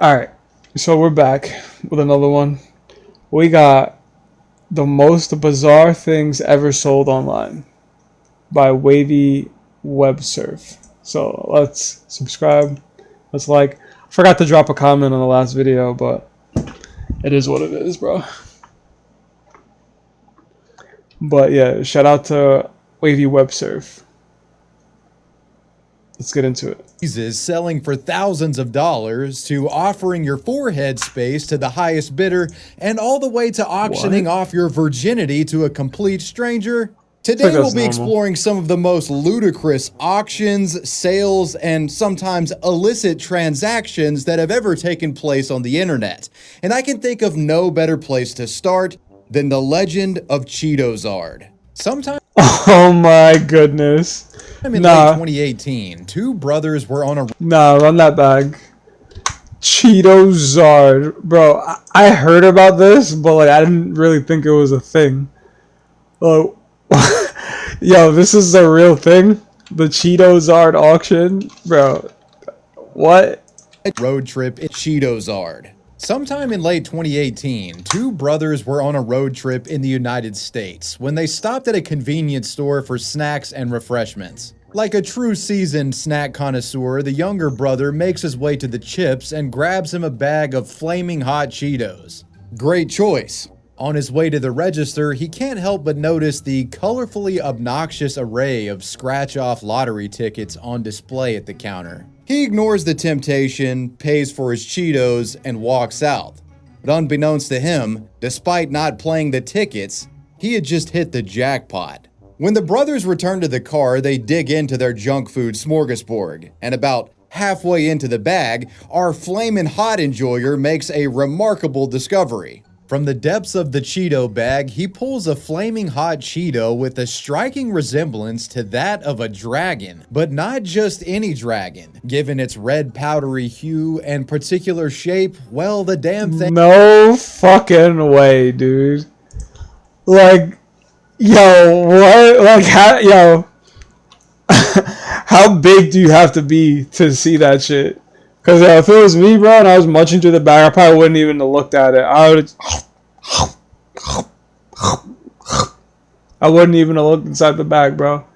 Alright, so we're back with another one. We got the most bizarre things ever sold online by Wavywebsurf. So let's subscribe. Let's like. I forgot to drop a comment on the last video, but it is what it is, bro. But yeah, shout out to Wavywebsurf. Let's get into it. Is selling for thousands of dollars to offering your forehead space to the highest bidder and all the way to auctioning off your virginity to a complete stranger. Today we'll be exploring some of the most ludicrous auctions, sales, and sometimes illicit transactions that have ever taken place on the internet. And I can think of no better place to start than the legend of Cheetozard. Sometime Oh my goodness. in late 2018, two brothers were on a run that bag. Cheetozard. Bro, I heard about this, but like I didn't really think it was a thing. Oh, yo, this is a real thing? The Cheetozard auction? Bro, what? road trip in Cheetozard. Sometime in late 2018, two brothers were on a road trip in the United States when they stopped at a convenience store for snacks and refreshments. Like a true seasoned snack connoisseur, the younger brother makes his way to the chips and grabs him a bag of flaming hot Cheetos. Great choice. On his way to the register, he can't help but notice the colorfully obnoxious array of scratch-off lottery tickets on display at the counter. He ignores the temptation, pays for his Cheetos, and walks out. But unbeknownst to him, despite not playing the tickets, he had just hit the jackpot. When the brothers return to the car, they dig into their junk food smorgasbord, and about halfway into the bag, our flamin' hot enjoyer makes a remarkable discovery. From the depths of the Cheeto bag, he pulls a flaming hot Cheeto with a striking resemblance to that of a dragon, but not just any dragon. Given its red powdery hue and particular shape, well, the damn thing— No fucking way, dude. Like, yo, what? Like, how, how big do you have to be to see that shit? Because if it was me, bro, and I was munching through the bag, I probably wouldn't even have looked at it. I wouldn't even have looked inside the bag, bro.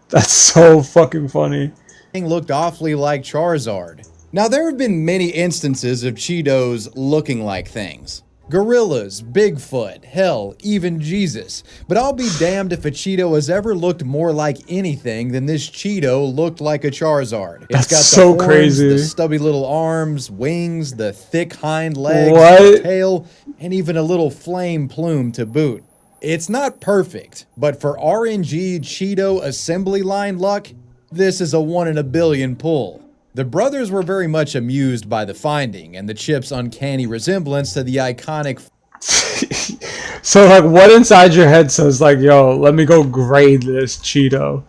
That's so fucking funny. Looked awfully like Charizard. Now, there have been many instances of Cheetos looking like things. Gorillas, Bigfoot, hell, even Jesus. But I'll be damned if a Cheeto has ever looked more like anything than this Cheeto looked like a Charizard. It's got so the horns, crazy. the stubby little arms, wings, the thick hind legs, the tail, and even a little flame plume to boot. It's not perfect, but for RNG Cheeto assembly line luck, this is a 1 in a billion pull. The brothers were very much amused by the finding and the chip's uncanny resemblance to the iconic So, like, what inside your head says, like, yo, let me go grade this Cheeto?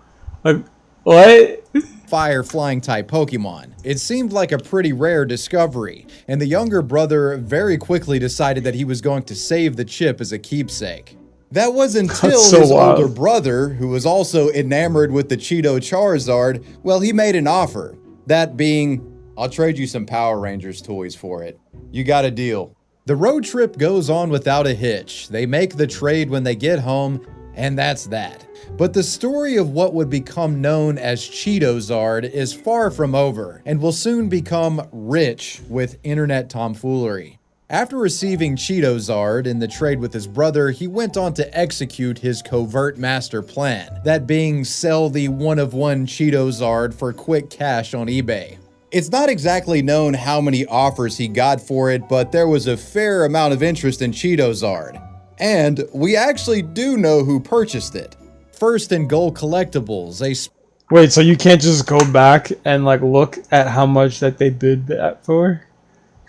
Like, what? fire flying type Pokemon. It seemed like a pretty rare discovery, and the younger brother very quickly decided that he was going to save the chip as a keepsake. That was until his older brother, who was also enamored with the Cheeto Charizard, well, he made an offer. That being, I'll trade you some Power Rangers toys for it. You got a deal. The road trip goes on without a hitch. They make the trade when they get home, and that's that. But the story of what would become known as Cheetozard is far from over, and will soon become rich with internet tomfoolery. After receiving Cheetozard in the trade with his brother, he went on to execute his covert master plan, that being sell the one-of-one Cheetozard for quick cash on eBay. It's not exactly known how many offers he got for it, but there was a fair amount of interest in Cheetozard. And we actually do know who purchased it. First and Goal Collectibles, Wait, so you can't just go back and like look at how much that they bid that for?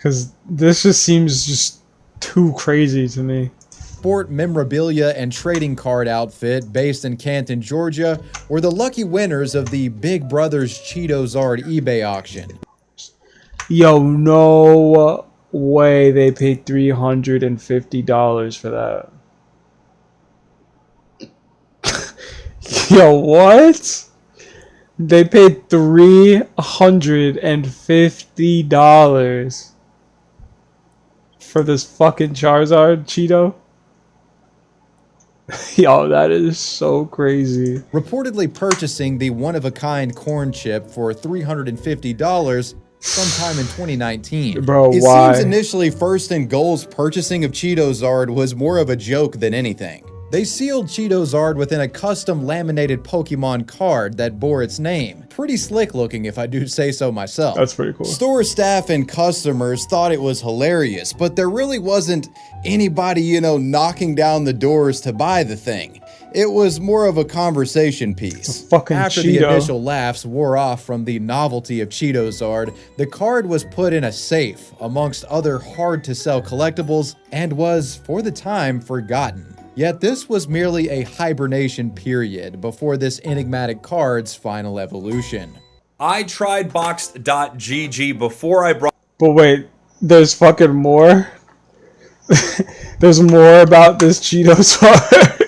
Because this just seems just too crazy to me. Sport memorabilia and trading card outfit based in Canton, Georgia, were the lucky winners of the Big Brothers Cheetozard eBay auction. Yo, no way they paid $350 for that. Yo, what? They paid $350. for this fucking Charizard Cheeto. Yo, that is so crazy. Reportedly purchasing the one-of-a-kind corn chip for $350 sometime in 2019. Bro, it why? seems initially First and Goal's purchasing of Cheetozard was more of a joke than anything. They sealed Cheetozard within a custom laminated Pokemon card that bore its name. Pretty slick looking if I do say so myself. That's pretty cool. Store staff and customers thought it was hilarious, but there really wasn't anybody, you know, knocking down the doors to buy the thing. It was more of a conversation piece. Fucking After Cheeto. the initial laughs wore off from the novelty of Cheetozard, the card was put in a safe amongst other hard-to-sell collectibles and was, for the time, forgotten. Yet this was merely a hibernation period before this enigmatic card's final evolution. I tried boxed.gg before I brought. But wait, there's fucking more? There's more about this Cheetozard?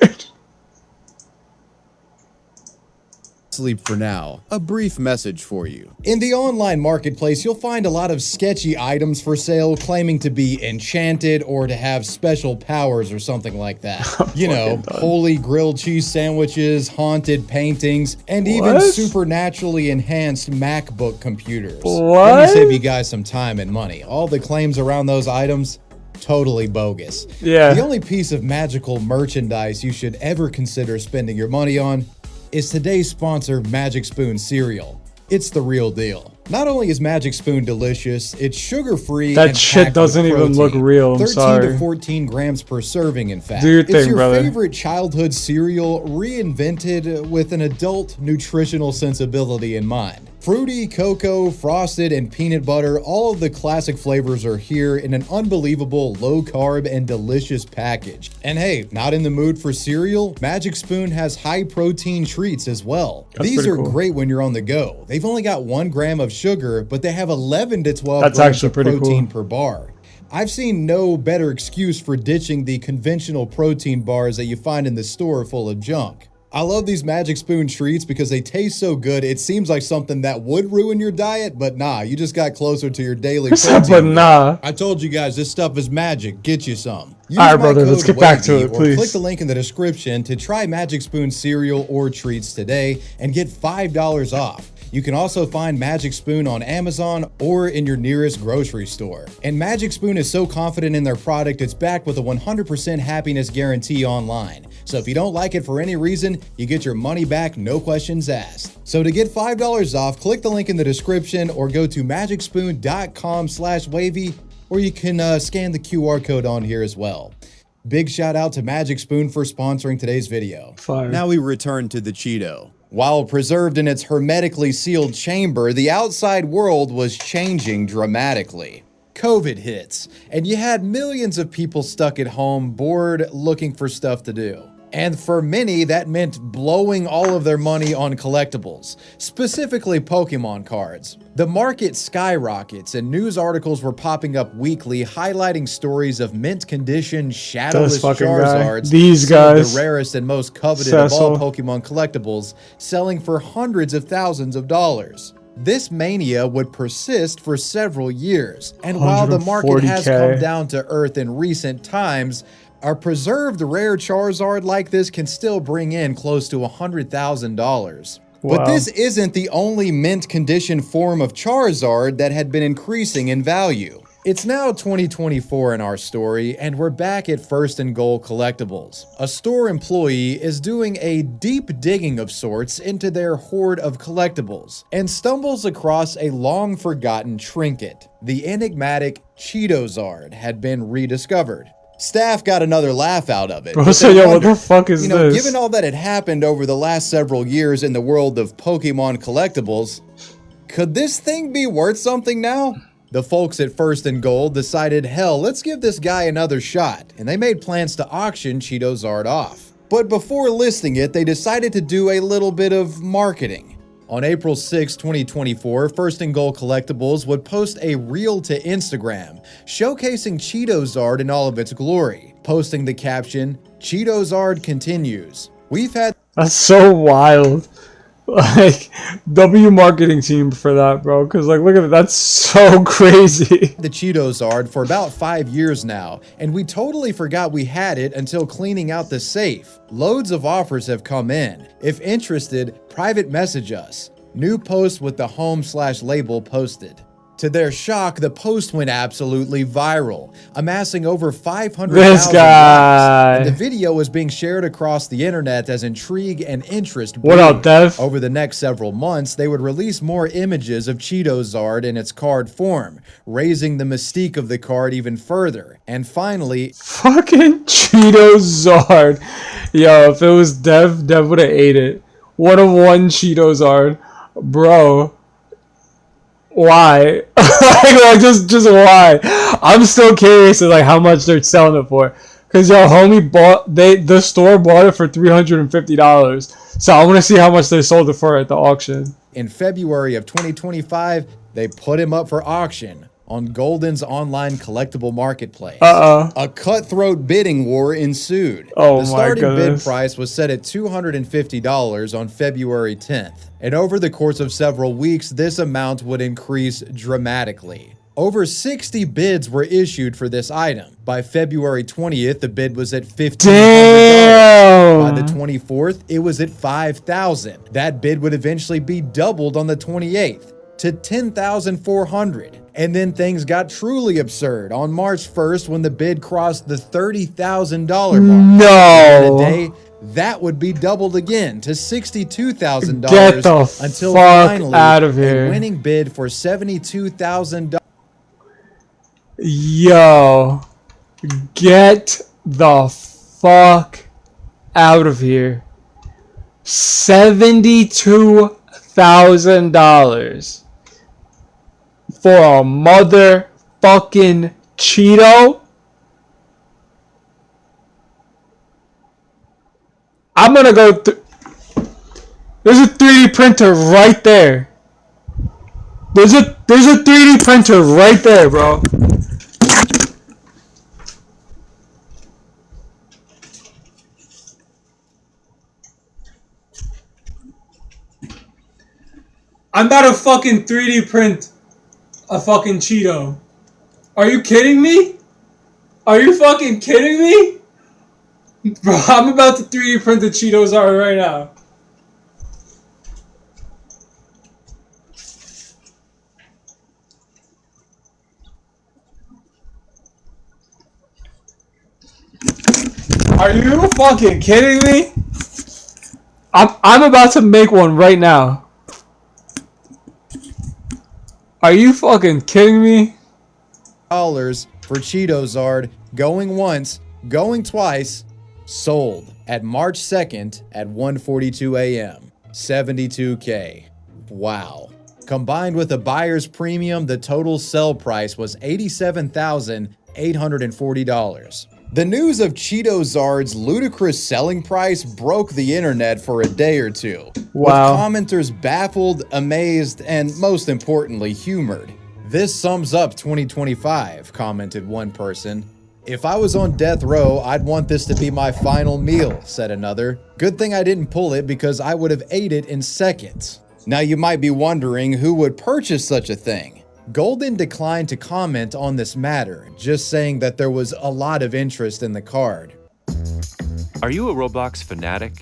Sleep for now. A brief message for you. In the online marketplace, you'll find a lot of sketchy items for sale claiming to be enchanted or to have special powers or something like that. You know, holy grilled cheese sandwiches, haunted paintings, and even What? supernaturally enhanced MacBook computers. What? Let me save you guys some time and money. All the claims around those items, totally bogus. Yeah. The only piece of magical merchandise you should ever consider spending your money on is today's sponsor, Magic Spoon cereal. It's the real deal. Not only is Magic Spoon delicious, it's sugar-free. That and shit packed doesn't with even look protein. real, I'm 13 sorry. to 14 grams per serving, in fact. Do your It's thing, your brother. favorite childhood cereal reinvented with an adult nutritional sensibility in mind. Fruity, cocoa, frosted, and peanut butter, all of the classic flavors are here in an unbelievable low-carb and delicious package. And hey, not in the mood for cereal? Magic Spoon has high-protein treats as well. That's These pretty are cool. great when you're on the go. They've only got 1 gram of sugar, but they have 11 to 12 That's grams actually of pretty protein cool. per bar. I've seen no better excuse for ditching the conventional protein bars that you find in the store full of junk. I love these Magic Spoon treats because they taste so good. It seems like something that would ruin your diet, but nah, you just got closer to your daily protein. But nah. I told you guys, this stuff is magic. Get you some. Use All right, my brother, let's code get back to WAVY it, or please. click the link in the description to try Magic Spoon cereal or treats today and get $5 off. You can also find Magic Spoon on Amazon or in your nearest grocery store. And Magic Spoon is so confident in their product, it's backed with a 100% happiness guarantee online. So if you don't like it for any reason, you get your money back, no questions asked. So to get $5 off, click the link in the description or go to magicspoon.com/wavy, or you can scan the QR code on here as well. Big shout out to Magic Spoon for sponsoring today's video. Fire. Now we return to the Cheeto. While preserved in its hermetically sealed chamber, the outside world was changing dramatically. COVID hits, and you had millions of people stuck at home, bored, looking for stuff to do. And for many, that meant blowing all of their money on collectibles, specifically Pokemon cards. The market skyrockets, and news articles were popping up weekly highlighting stories of mint condition shadowless This fucking guy. Charizards, These some of guys. the rarest and most coveted of all Cecil. Pokemon collectibles, selling for hundreds of thousands of dollars. This mania would persist for several years, and while the market has 140K. come down to earth in recent times, a preserved rare Charizard like this can still bring in close to $100,000. But Wow. this isn't the only mint condition form of Charizard that had been increasing in value. It's now 2024 in our story, and we're back at First and Goal Collectibles. A store employee is doing a deep digging of sorts into their hoard of collectibles, and stumbles across a long-forgotten trinket. The enigmatic Cheetozard had been rediscovered. Staff got another laugh out of it. Bro, but so they yo, what wondered, the fuck is this? given all that had happened over the last several years in the world of Pokemon collectibles, could this thing be worth something now? The folks at First and Gold decided, hell, let's give this guy another shot, and they made plans to auction Cheetozard off. But before listing it, they decided to do a little bit of marketing. On April 6, 2024, First and Goal Collectibles would post a reel to Instagram showcasing Cheetozard in all of its glory, posting the caption, "Cheetozard continues. We've had..." That's so wild. Like, W marketing team for that, bro. Because, like, look at it. That's so crazy. The Cheetozard for about 5 years now, and we totally forgot we had it until cleaning out the safe. Loads of offers have come in. If interested, private message us. New post with the home/label posted. To their shock, the post went absolutely viral, amassing over 500,000 This guy. likes. And the video was being shared across the internet as intrigue and interest What up, brewed. Dev? Over the next several months, they would release more images of Cheetozard in its card form, raising the mystique of the card even further. And finally, Fucking Cheetozard. Yo, if it was Dev would have ate it. 101 Cheetozard. Bro. Why? like just why? I'm still curious as like how much they're selling it for. Cause yo, homie the store bought it for $350. So I want to see how much they sold it for at the auction. in February of 2025, they put him up for auction on Golden's online collectible marketplace. A cutthroat bidding war ensued. Oh the starting my bid goodness. price was set at $250 on February 10th. And over the course of several weeks, this amount would increase dramatically. Over 60 bids were issued for this item. By February 20th, the bid was at $1,500. By the Damn. 24th, it was at $5,000. That bid would eventually be doubled on the 28th to $10,400. And then things got truly absurd on March 1st when the bid crossed the $30,000 mark. No. Today, that would be doubled again to $62,000 Get the until fuck finally out of here. a winning bid for $72,000. Yo. Get the fuck out of here. $72,000 for a motherfucking Cheeto? I'm gonna go there's a 3D printer right there. There's a 3D printer right there, bro. I'm about to fucking 3D print a fucking Cheeto. Are you kidding me? Are you fucking kidding me? Bro, I'm about to 3D print the Cheetos are right now. Are you fucking kidding me? I'm about to make one right now. Are you fucking kidding me? For Cheetozard, going once, going twice, sold at March 2nd at 1:42 a.m. 72K. Wow. Combined with a buyer's premium, the total sell price was $87,840. The news of Cheetozard's ludicrous selling price broke the internet for a day or two. Wow. With commenters baffled, amazed, and most importantly, humored. This sums up 2025, commented one person. If I was on death row, I'd want this to be my final meal, said another. Good thing I didn't pull it because I would have ate it in seconds. Now you might be wondering who would purchase such a thing. Golden declined to comment on this matter, just saying that there was a lot of interest in the card. Are you a Roblox fanatic?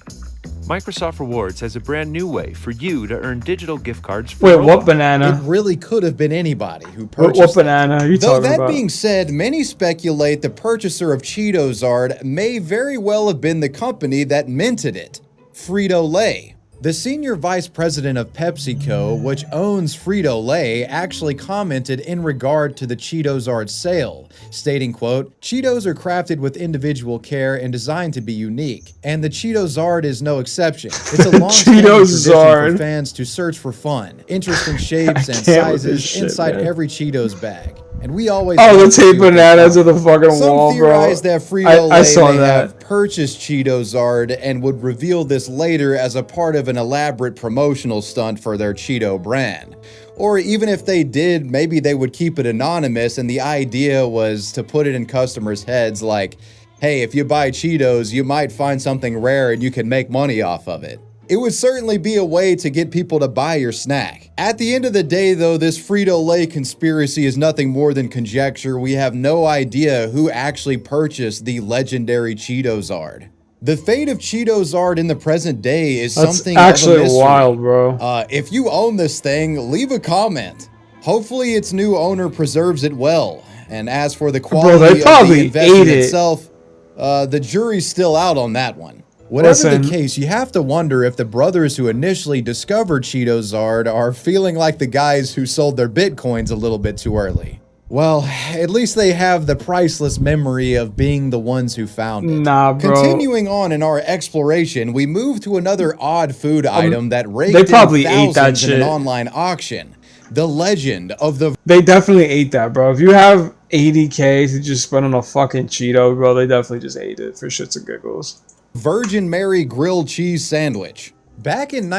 Microsoft Rewards has a brand new way for you to earn digital gift cards for Wait, Roblox. what It banana? really could have been anybody who What purchased it. banana are you Though talking that about? being said, many speculate the purchaser of Cheetozard may very well have been the company that minted it, Frito-Lay. The senior vice president of PepsiCo, which owns Frito-Lay, actually commented in regard to the Cheetozard sale, stating, quote, Cheetos are crafted with individual care and designed to be unique, and the Cheetozard is no exception. It's a long-standing tradition Cheetozard. for fans to search for fun, interesting shapes and can't with this sizes shit, inside man. every Cheetos bag. And we always Oh, love let's to hate see what they bananas found. to the fucking Some wall, bro. theorize that Frito-Lay I saw may that. have purchased Cheetozard and would reveal this later as a part of an elaborate promotional stunt for their Cheeto brand. Or even if they did, maybe they would keep it anonymous and the idea was to put it in customers' heads like, hey, if you buy Cheetos, you might find something rare and you can make money off of it. It would certainly be a way to get people to buy your snack. At the end of the day, though, this Frito-Lay conspiracy is nothing more than conjecture. We have no idea who actually purchased the legendary Cheeto-Zard. The fate of Cheeto-Zard in the present day is something actually of a mystery. wild, bro. If you own this thing, leave a comment. Hopefully its new owner preserves it well. And as for the quality Bro, they of the probably investment ate it. itself, the jury's still out on that one. Whatever Listen. the case, you have to wonder if the brothers who initially discovered Cheeto-Zard are feeling like the guys who sold their bitcoins a little bit too early. Well, at least they have the priceless memory of being the ones who found it. Nah, bro. Continuing on in our exploration, we move to another odd food item that raked they in probably ate that thousands in an shit. online auction. The legend of the They definitely ate that, bro. If you have 80K to just spend on a fucking Cheeto, bro, they definitely just ate it for shits and giggles. Virgin Mary grilled cheese sandwich. Back in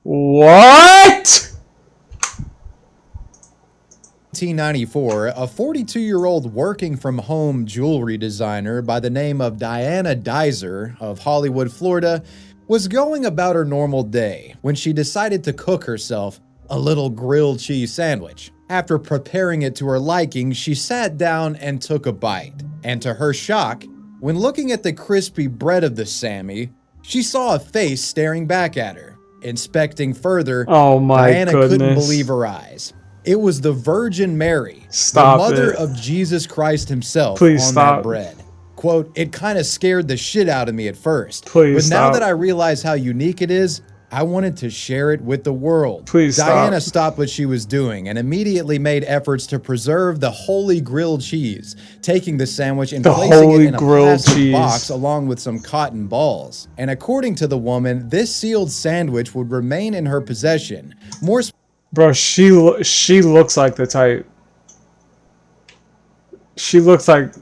What? 1994, a 42-year-old working from home jewelry designer by the name of Diana Dizer of Hollywood, Florida, was going about her normal day when she decided to cook herself a little grilled cheese sandwich. After preparing it to her liking, she sat down and took a bite. And to her shock, when looking at the crispy bread of the Sammy, she saw a face staring back at her. Inspecting further, Oh my Diana couldn't goodness. believe her eyes. It was the Virgin Mary, Stop the mother it. of Jesus Christ himself, Please on stop. that bread. Quote, it kind of scared the shit out of me at first. Please but now stop. that I realize how unique it is, I wanted to share it with the world. Please stop. Diana stopped what she was doing and immediately made efforts to preserve the holy grilled cheese, taking the sandwich and The placing holy it in a grilled plastic cheese. box along with some cotton balls. And according to the woman, this sealed sandwich would remain in her possession. More Bro, she looks like the type. She looks like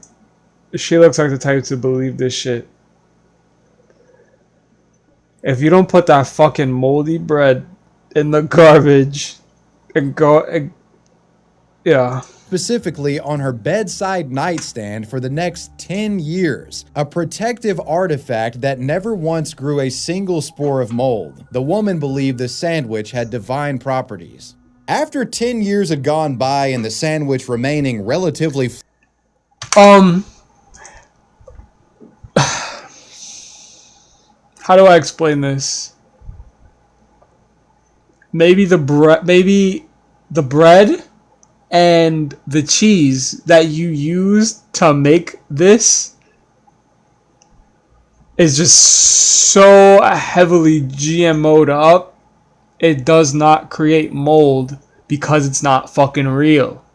the type to believe this shit. If you don't put that fucking moldy bread in the garbage and yeah. specifically on her bedside nightstand for the next 10 years, a protective artifact that never once grew a single spore of mold. The woman believed the sandwich had divine properties. After 10 years had gone by and the sandwich remaining relatively How do I explain this? Maybe the bread and the cheese that you used to make this is just so heavily GMO'd up, it does not create mold because it's not fucking real.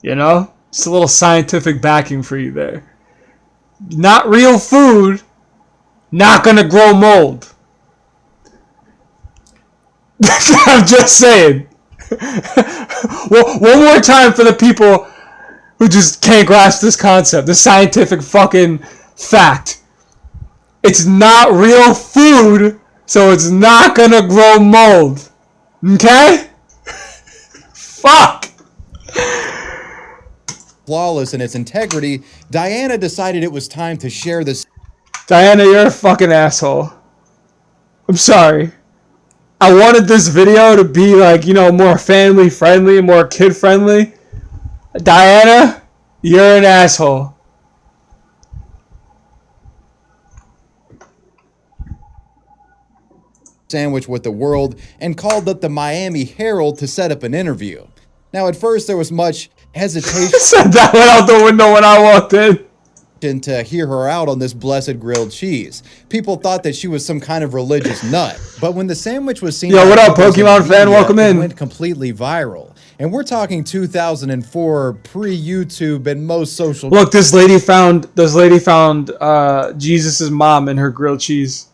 You know? It's a little scientific backing for you there. Not real food, not gonna grow mold. I'm just saying. Well, one more time for the people who just can't grasp this concept, this scientific fucking fact. It's not real food, so it's not gonna grow mold. Okay? Fuck! flawless in its integrity, Diana decided it was time to share this. Diana, you're a fucking asshole. I'm sorry. I wanted this video to be like, you know, more family friendly, more kid friendly. Diana, you're an asshole. Sandwich with the world and called up the Miami Herald to set up an interview. Now, at first, there was much hesitation Said that went out the window when I walked in. to hear her out on this blessed grilled cheese. People thought that she was some kind of religious nut. But when the sandwich was seen, Yo, by what up, others in Pokemon the fan? media, Welcome it in. went completely viral. And we're talking 2004, pre-YouTube and most social. Look, this lady found Jesus' mom in her grilled cheese.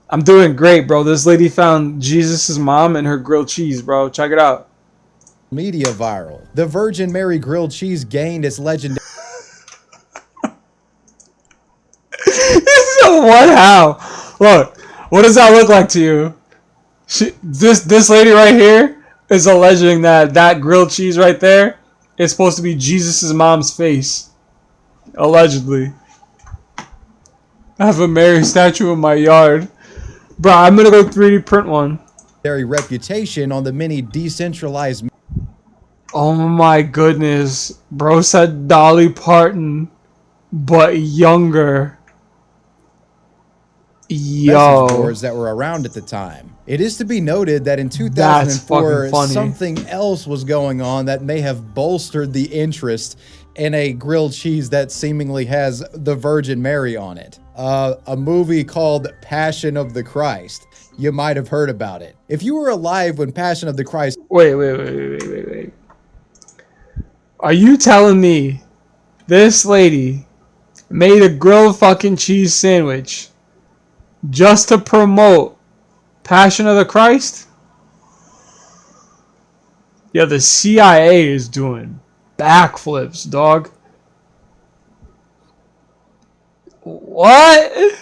I'm doing great, bro. This lady found Jesus' mom in her grilled cheese, bro. Check it out. Media viral. The Virgin Mary grilled cheese gained its legendary. What? How? Look, what does that look like to you? This lady right here is alleging that grilled cheese right there is supposed to be Jesus' mom's face. Allegedly. I have a Mary statue in my yard. Bro, I'm gonna go 3D print one. Reputation on the many decentralized. Oh my goodness. Bro said Dolly Parton, but younger. Message Yo. boards that were around at the time. It is to be noted that in That's 2004, fucking funny. something else was going on that may have bolstered the interest in a grilled cheese that seemingly has the Virgin Mary on it. A movie called Passion of the Christ. You might have heard about it. If you were alive when Passion of the Christ... Wait. Are you telling me this lady made a grilled fucking cheese sandwich just to promote Passion of the Christ? Yeah, the CIA is doing backflips, dog. What?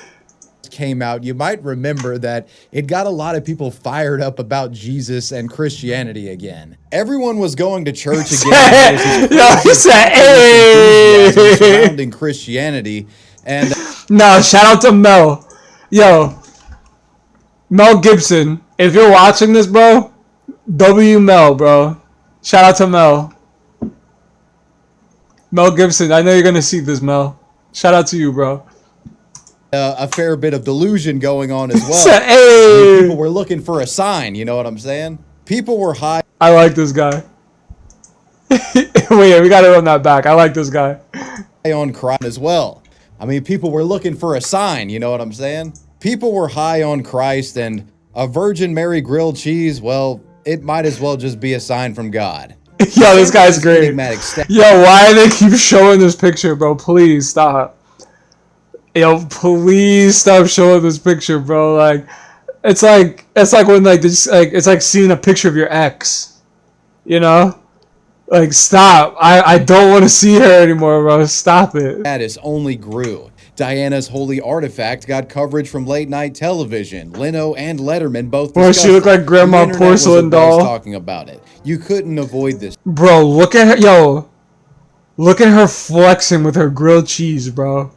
Came out, you might remember that it got a lot of people fired up about Jesus and Christianity again. Everyone was going to church again. Yo, he said, hey! Surrounding Christianity. And no, shout out to Mel. Yo, Mel Gibson. If you're watching this, bro, W Mel, bro. Shout out to Mel. Mel Gibson, I know you're gonna see this, Mel. Shout out to you, bro. A fair bit of delusion going on as well. Hey! People were looking for a sign, you know what I'm saying? People were high. I like this guy. Wait, we gotta run that back. I like this guy. On Christ as well. I mean, people were looking for a sign, you know what I'm saying? People were high on Christ, and a Virgin Mary grilled cheese, well, it might as well just be a sign from God. Yo, this guy's great. Yo, why do they keep showing this picture, bro? Please stop. Yo, please stop showing this picture, bro. Like, it's like when it's like seeing a picture of your ex, you know? Like, stop. I don't want to see her anymore, bro. Stop it. Status only grew. Diana's holy artifact got coverage from late night television. Leno and Letterman both. Bro, she looked like Grandma Porcelain Doll. Talking about it, you couldn't avoid this. Bro, look at her. Yo, look at her flexing with her grilled cheese, bro.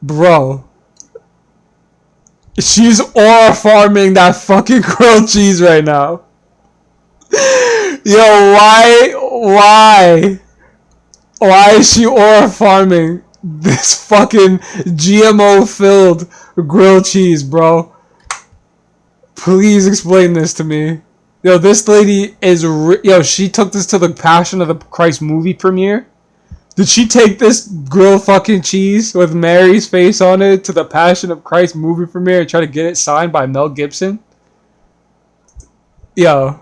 Bro, she's aura farming that fucking grilled cheese right now. Yo, why is she aura farming this fucking GMO filled grilled cheese, bro? Please explain this to me. Yo, this lady is yo, she took this to the Passion of the Christ movie premiere. Did she take this grilled fucking cheese with Mary's face on it to the Passion of Christ movie premiere and try to get it signed by Mel Gibson? Yo.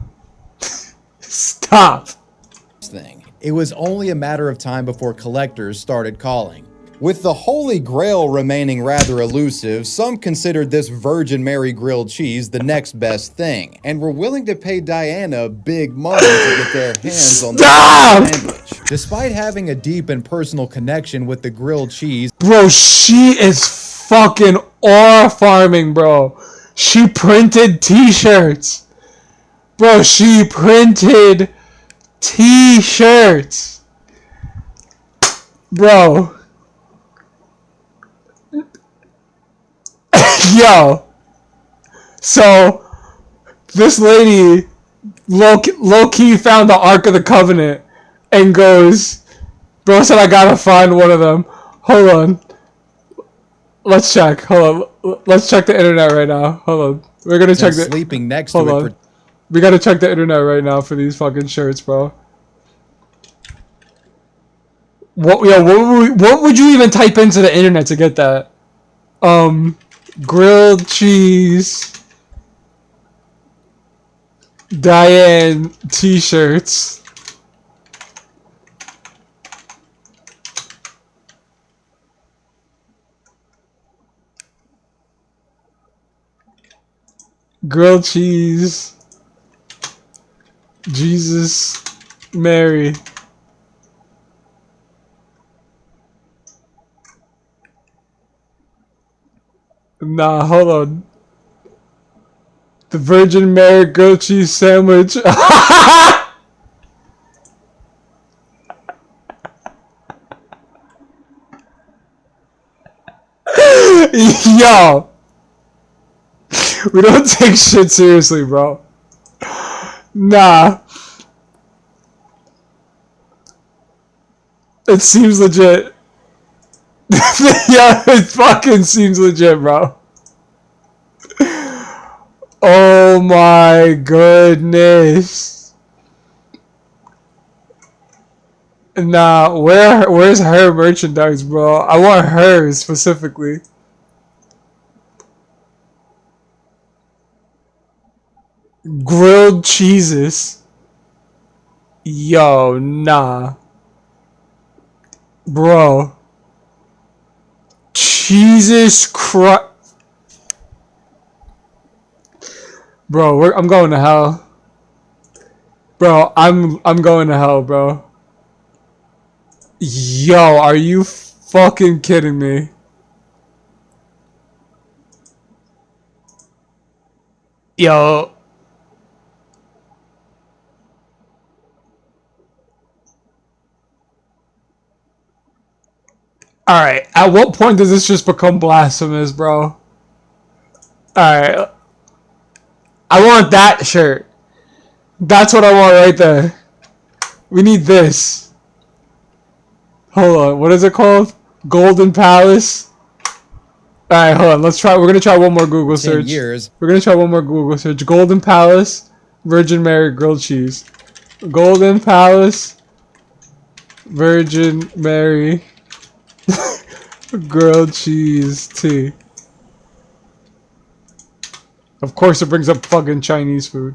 Stop. Thing. It was only a matter of time before collectors started calling. With the Holy Grail remaining rather elusive, some considered this Virgin Mary grilled cheese the next best thing, and were willing to pay Diana big money to get their hands on the sandwich. Despite having a deep and personal connection with the grilled cheese, bro, she is fucking aura farming, bro. She printed t-shirts. Bro, she printed t-shirts. Bro. Yo. So, this lady low-key found the Ark of the Covenant and goes, bro said I gotta find one of them. Hold on. Let's check. Hold on. Let's check the internet right now. Hold on. We're gonna check the... Sleeping next Hold to on. it. We gotta check the internet right now for these fucking shirts, bro. What would you even type into the internet to get that? Grilled cheese Diane t-shirts. Grilled cheese Jesus Mary. Nah, hold on. The Virgin Mary grilled cheese sandwich. Yo, we don't take shit seriously, bro. Nah. It seems legit. Yeah, it fucking seems legit, bro. Oh my goodness. Nah, where's her merchandise, bro? I want hers specifically. Grilled cheeses. Yo, nah. Bro. Jesus Christ. Bro, I'm going to hell. Bro, I'm going to hell, bro. Yo, are you fucking kidding me? Yo. Alright, at what point does this just become blasphemous, bro? Alright. I want that shirt. That's what I want right there. We need this. Hold on, what is it called? Golden Palace? Alright, hold on, let's try. We're gonna try one more Google 10 search. years. We're gonna try one more Google search. Golden Palace, Virgin Mary grilled cheese. Golden Palace, Virgin Mary grilled cheese tea. Of course it brings up fucking Chinese food.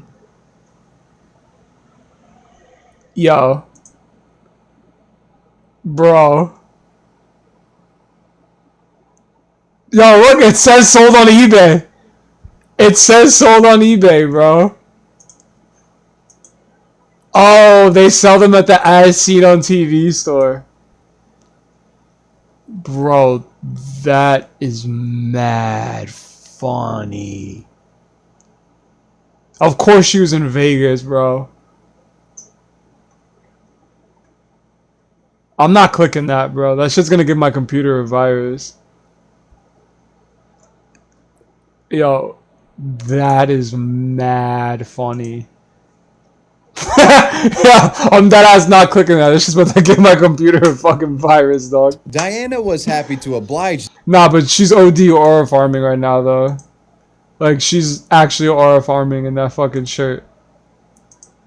Yo. Bro. Yo, look, it says sold on eBay. It says sold on eBay, bro. Oh, they sell them at the As Seen on TV store. Bro, that is mad funny. Of course she was in Vegas, bro. I'm not clicking that, bro. That shit's gonna give my computer a virus. Yo, that is mad funny. Yeah, I'm dead ass not clicking that. It's just about to give my computer a fucking virus, dog. Diana was happy to oblige Nah, but she's OD aura farming right now, though. Like, she's actually aura farming in that fucking shirt.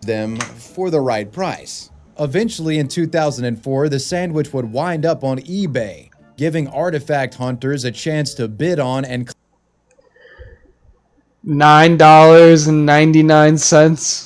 them for the right price. Eventually, in 2004, the sandwich would wind up on eBay, giving artifact hunters a chance to bid on and $9.99.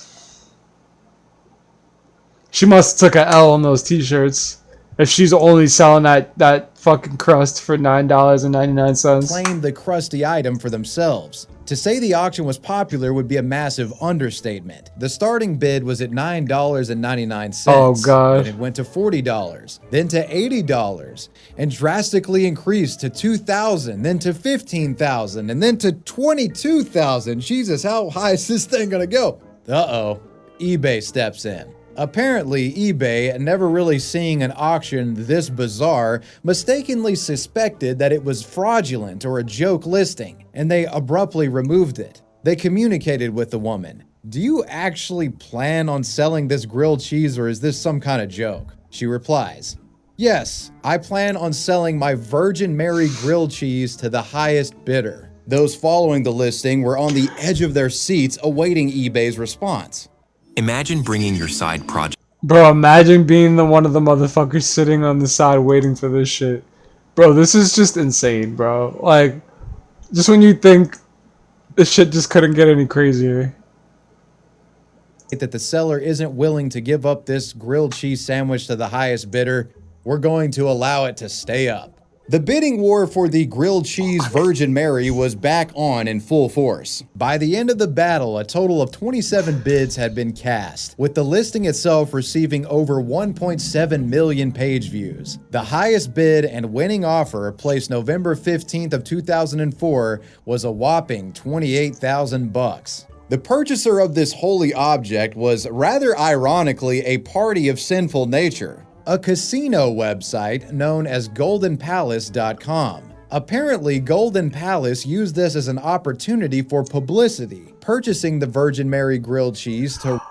She must have took a L on those t-shirts if she's only selling that fucking crust for $9.99. claim the crusty item for themselves. To say the auction was popular would be a massive understatement. The starting bid was at $9.99. Oh, God. Then it went to $40, then to $80, and drastically increased to $2,000, then to $15,000, and then to $22,000. Jesus, how high is this thing gonna go? Uh-oh, eBay steps in. Apparently, eBay, never really seeing an auction this bizarre, mistakenly suspected that it was fraudulent or a joke listing, and they abruptly removed it. They communicated with the woman. "Do you actually plan on selling this grilled cheese, or is this some kind of joke?" She replies, "Yes, I plan on selling my Virgin Mary grilled cheese to the highest bidder." Those following the listing were on the edge of their seats awaiting eBay's response. Imagine bringing your side project Bro, imagine being the one of the motherfuckers sitting on the side waiting for this shit. Bro, this is just insane, bro. Like, just when you think this shit just couldn't get any crazier. That the seller isn't willing to give up this grilled cheese sandwich to the highest bidder, we're going to allow it to stay up. The bidding war for the grilled cheese Virgin Mary was back on in full force. By the end of the battle, a total of 27 bids had been cast, with the listing itself receiving over 1.7 million page views. The highest bid and winning offer, placed November 15th of 2004, was a whopping $28,000. The purchaser of this holy object was, rather ironically, a party of sinful nature. A casino website known as goldenpalace.com. Apparently, Golden Palace used this as an opportunity for publicity, purchasing the Virgin Mary grilled cheese to...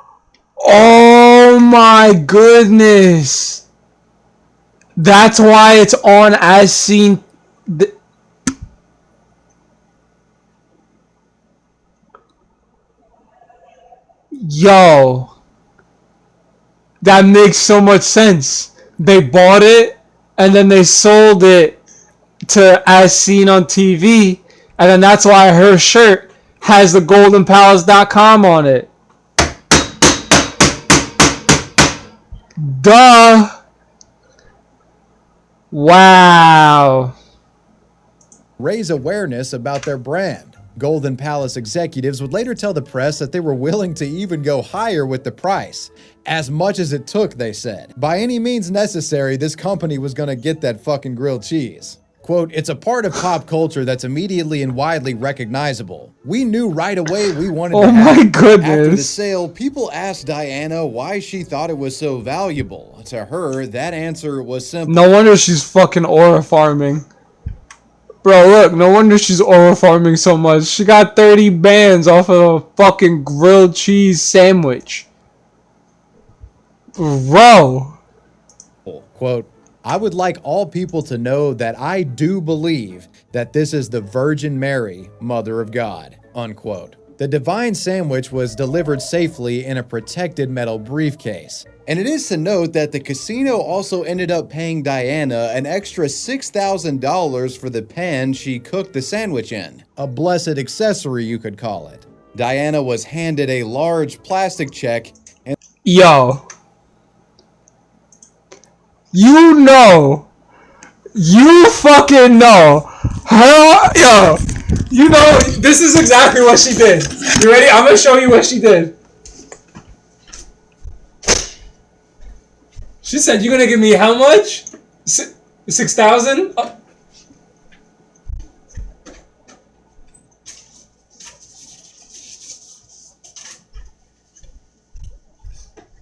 Oh my goodness. That's why it's on as seen. Yo. That makes so much sense. They bought it and then they sold it to as seen on TV, and then that's why her shirt has the goldenpalace.com on it. Duh. Wow. raise awareness about their brand. Golden Palace executives would later tell the press that they were willing to even go higher with the price. As much as it took, they said. By any means necessary, this company was gonna get that fucking grilled cheese. Quote, "It's a part of pop culture that's immediately and widely recognizable. We knew right away we wanted to have it." goodness. After the sale, people asked Diana why she thought it was so valuable. To her, that answer was simple. No wonder she's fucking aura farming. Bro, look, no wonder she's aura farming so much. She got 30 bands off of a fucking grilled cheese sandwich. Bro. Quote, "I would like all people to know that I do believe that this is the Virgin Mary, Mother of God," unquote. The divine sandwich was delivered safely in a protected metal briefcase. And it is to note that the casino also ended up paying Diana an extra $6,000 for the pan she cooked the sandwich in. A blessed accessory, you could call it. Diana was handed a large plastic check and Yo. You know. You fucking know. Her, yo. You know, this is exactly what she did. You ready? I'm gonna show you what she did. She said, "You're gonna give me how much? 6,000? Oh.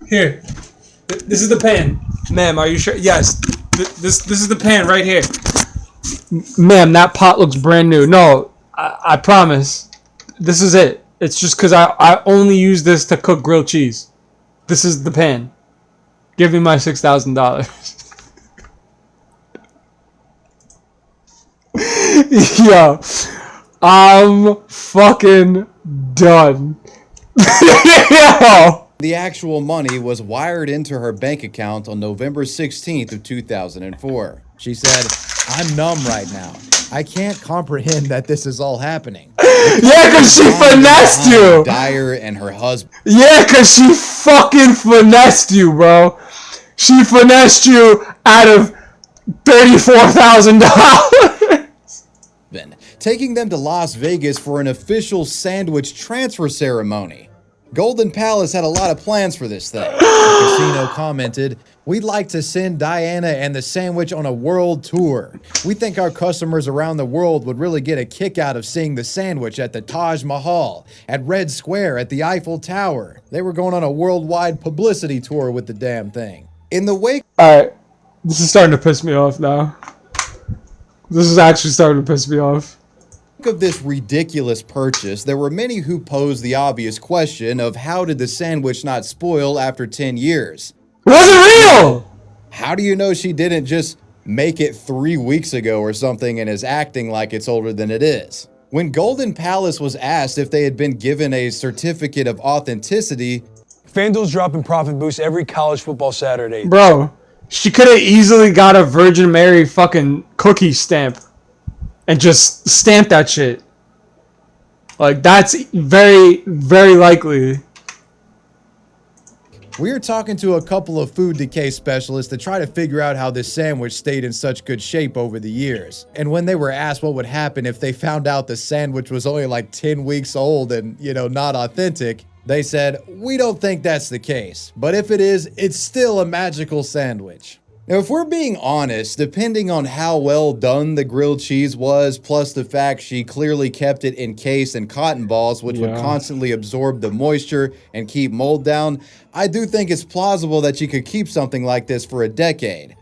Here. This is the pan. Ma'am, are you sure? Yes. This is the pan right here. Ma'am, that pot looks brand new. No, I promise. This is it. It's just because I only use this to cook grilled cheese. This is the pan. Give me my $6,000. Yo, I'm fucking done. Yo. the actual money was wired into her bank account on November 16th of 2004. She said, "I'm numb right now. I can't comprehend that this is all happening." Yeah, because she finessed you. Dyer and her husband. Yeah, because she fucking finessed you, bro. She finessed you out of $34,000. Taking them to Las Vegas for an official sandwich transfer ceremony. Golden Palace had a lot of plans for this thing. The casino commented, "We'd like to send Diana and the sandwich on a world tour. We think our customers around the world would really get a kick out of seeing the sandwich at the Taj Mahal, at Red Square, at the Eiffel Tower." They were going on a worldwide publicity tour with the damn thing. In the wake Alright, this is starting to piss me off now. This is actually starting to piss me off. of this ridiculous purchase, there were many who posed the obvious question of how did the sandwich not spoil after 10 years? Was it real? How do you know she didn't just make it 3 weeks ago or something and is acting like it's older than it is? When Golden Palace was asked if they had been given a certificate of authenticity, FanDuel's dropping profit boosts every college football Saturday. Bro, she could have easily got a Virgin Mary fucking cookie stamp and just stamped that shit. Like, that's very, very likely. we are talking to a couple of food decay specialists to try to figure out how this sandwich stayed in such good shape over the years. And when they were asked what would happen if they found out the sandwich was only like 10 weeks old and, not authentic, they said, "We don't think that's the case. But if it is, it's still a magical sandwich." Now, if we're being honest, depending on how well done the grilled cheese was, plus the fact she clearly kept it encased in cotton balls, which would constantly absorb the moisture and keep mold down, I do think it's plausible that you could keep something like this for a decade.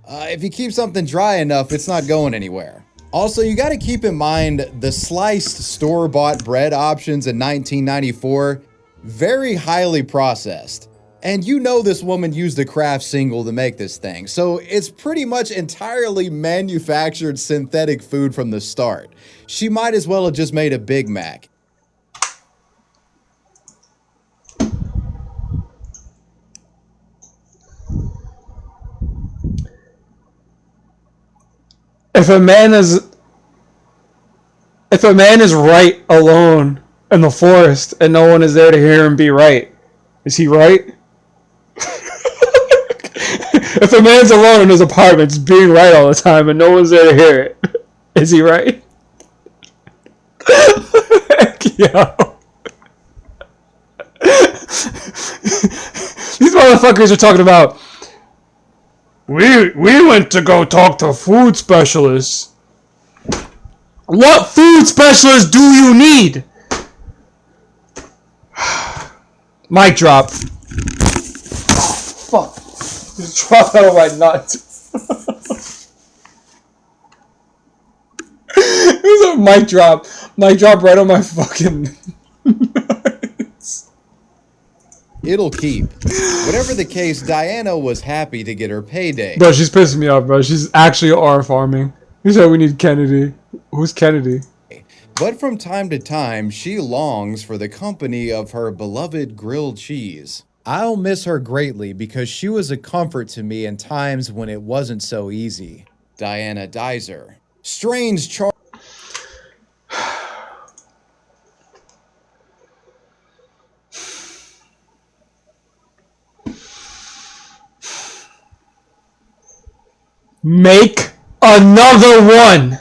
If you keep something dry enough, it's not going anywhere. Also, you got to keep in mind the sliced store-bought bread options in 1994, very highly processed. And you know this woman used a Kraft single to make this thing, so it's pretty much entirely manufactured synthetic food from the start. She might as well have just made a Big Mac. If a man is right alone in the forest and no one is there to hear him be right, is he right? If a man's alone in his apartment just being right all the time and no one's there to hear it, is he right? Yo. These motherfuckers are talking about, we went to go talk to food specialists. What food specialist do you need? Mic drop. Fuck. Just dropped out of my nuts. It was a mic drop. Mic drop right on my fucking nuts. It'll keep. Whatever the case, Diana was happy to get her payday. Bro, she's pissing me off, bro. She's actually R farming. You said we need Kennedy. Who's Kennedy? But from time to time, she longs for the company of her beloved grilled cheese. I'll miss her greatly because she was a comfort to me in times when it wasn't so easy. Diana Dizer. Strange char- Make another one.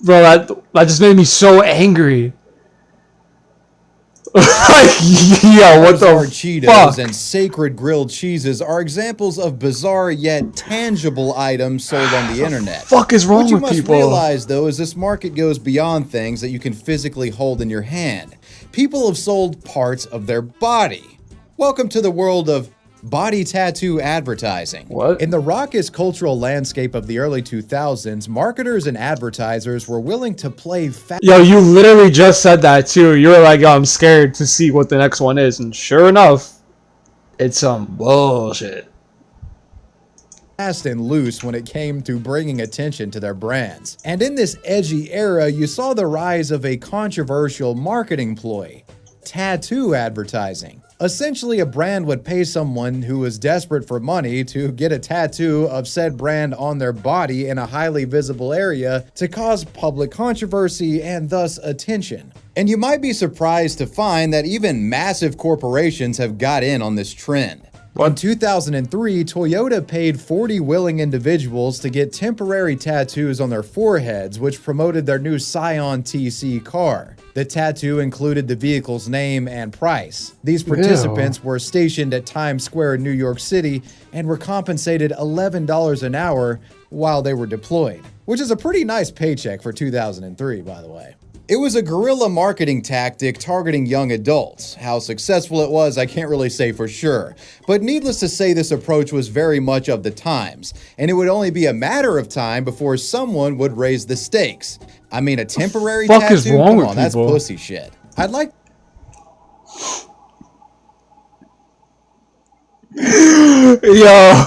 Bro, that just made me so angry. Like, yo, what the Cheetos fuck? and sacred grilled cheeses are examples of bizarre yet tangible items sold on the internet. Fuck is wrong What you with must people? realize, though, is this market goes beyond things that you can physically hold in your hand. People have sold parts of their body. Welcome to the world of body tattoo advertising. What? In the raucous cultural landscape of the early 2000s, marketers and advertisers were willing to play Yo, you literally just said that too. You were like, yo, I'm scared to see what the next one is. And sure enough, it's some bullshit. fast and loose when it came to bringing attention to their brands. And in this edgy era, you saw the rise of a controversial marketing ploy: tattoo advertising. Essentially, a brand would pay someone who was desperate for money to get a tattoo of said brand on their body in a highly visible area to cause public controversy and thus attention. And you might be surprised to find that even massive corporations have got in on this trend. In 2003, Toyota paid 40 willing individuals to get temporary tattoos on their foreheads, which promoted their new Scion TC car. The tattoo included the vehicle's name and price. These participants were stationed at Times Square in New York City and were compensated $11 an hour while they were deployed, which is a pretty nice paycheck for 2003, by the way. It was a guerrilla marketing tactic targeting young adults. How successful it was, I can't really say for sure. But needless to say, this approach was very much of the times, and it would only be a matter of time before someone would raise the stakes. I mean, a temporary Fuck tattoo? is wrong Come with on, that's people? pussy shit. I'd like... Yo,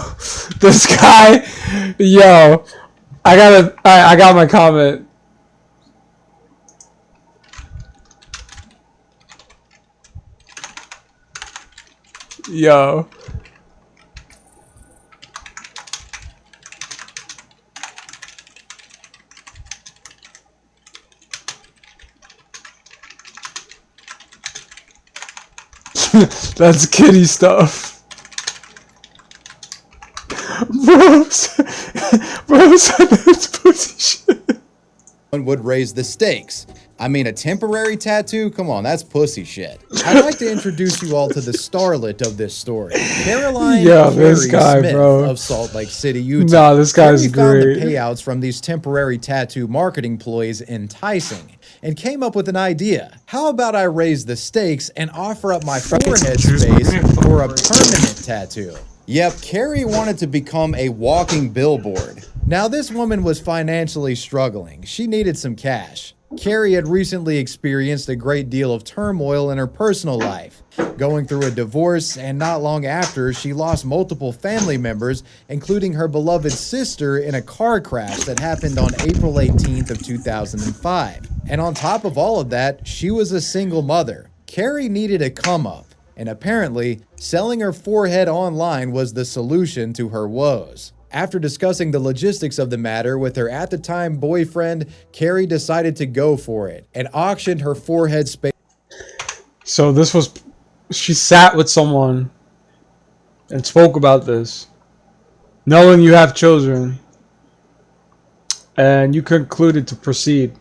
this guy, yo, I got my comment. Yo. That's kitty stuff. Bro said that's pussy shit. would raise the stakes. I mean, a temporary tattoo? Come on, that's pussy shit. I'd like to introduce you all to the starlet of this story, Caroline this Carey guy, Smith bro. of Salt Lake City, Utah. Nah, this guy's Carey found great. the payouts from these temporary tattoo marketing ploys enticing, and came up with an idea. How about I raise the stakes and offer up my forehead space for a permanent tattoo? Yep, Carrie wanted to become a walking billboard. Now, this woman was financially struggling. She needed some cash. Carrie had recently experienced a great deal of turmoil in her personal life, going through a divorce, and not long after, she lost multiple family members, including her beloved sister, in a car crash that happened on April 18th of 2005. And on top of all of that, she was a single mother. Carrie needed a come-up, and apparently, selling her forehead online was the solution to her woes. After discussing the logistics of the matter with her at-the-time boyfriend, Carrie decided to go for it and auctioned her forehead space. So this was, she sat with someone and spoke about this, knowing you have children, and you concluded to proceed.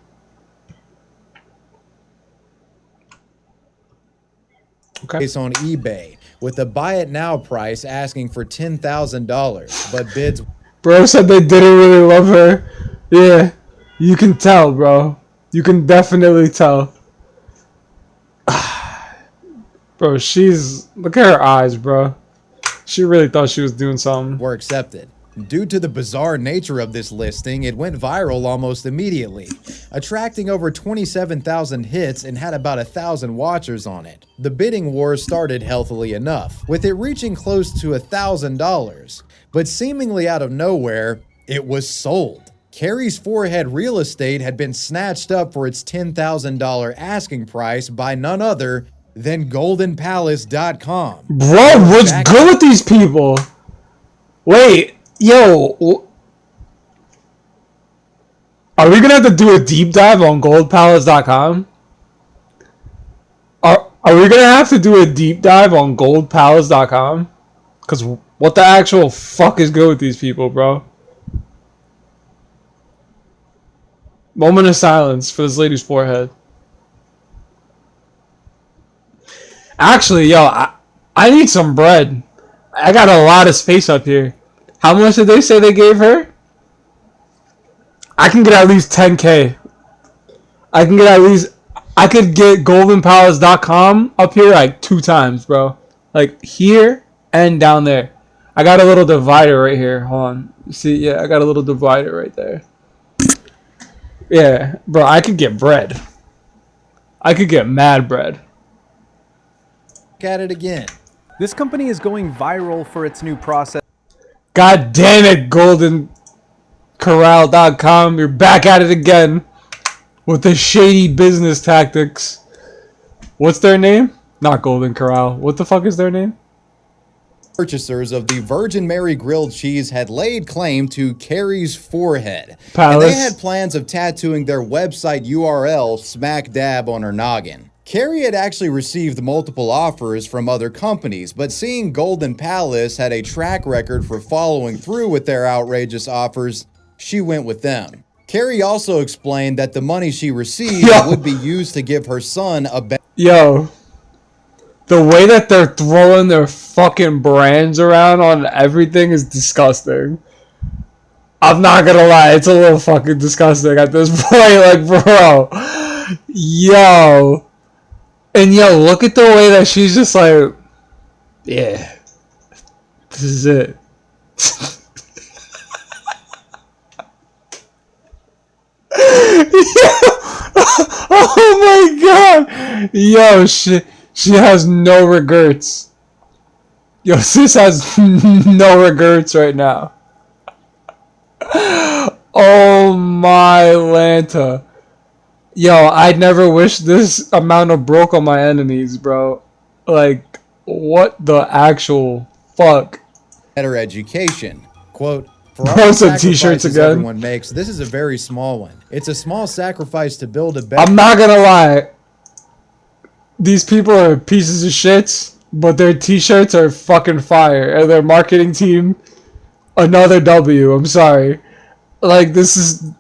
Okay. On eBay with a buy it now price asking for $10,000, but bids. Bro said they didn't really love her. Yeah, you can tell, bro. You can definitely tell. Bro, look at her eyes, bro. She really thought she was doing something. Were accepted. Due to the bizarre nature of this listing, it went viral almost immediately, attracting over 27,000 hits and had about 1,000 watchers on it. The bidding war started healthily enough, with it reaching close to $1,000, but seemingly out of nowhere, it was sold. Carrie's forehead real estate had been snatched up for its $10,000 asking price by none other than goldenpalace.com. Bro, what's good with these people? Wait. Yo, are we gonna have to do a deep dive on goldpalace.com? Are we gonna have to do a deep dive on goldpalace.com? Because what the actual fuck is good with these people, bro? Moment of silence for this lady's forehead. Actually, yo, I need some bread. I got a lot of space up here. How much did they say they gave her? I can get at least 10K. I could get goldenpalace.com up here like 2 times, bro. Like here and down there. I got a little divider right here. Hold on. See, yeah, I got a little divider right there. Yeah, bro, I could get bread. I could get mad bread. Look at it again. This company is going viral for its new process. God damn it, goldencorral.com. You're back at it again with the shady business tactics. What's their name? Not Golden Corral. What the fuck is their name? Purchasers of the Virgin Mary grilled cheese had laid claim to Carrie's forehead. Palace. And they had plans of tattooing their website URL smack dab on her noggin. Carrie had actually received multiple offers from other companies, but seeing Golden Palace had a track record for following through with their outrageous offers, she went with them. Carrie also explained that the money she received would be used to give her son a better. Yo, the way that they're throwing their fucking brands around on everything is disgusting. I'm not gonna lie, it's a little fucking disgusting at this point. Like, bro, yo. And yo, look at the way that she's just like, yeah, this is it. Oh my god. Yo, she has no regrets. Yo, sis has no regrets right now. Oh my Lanta. Yo, I'd never wish this amount of broke on my enemies, bro. Like, what the actual fuck? Better education. Quote, for all Post the some t-shirts sacrifices again. everyone makes, this is a very small one. It's a small sacrifice to build a better. I'm not gonna lie. These people are pieces of shit, but their t-shirts are fucking fire. And their marketing team, another W. I'm sorry. Like, this is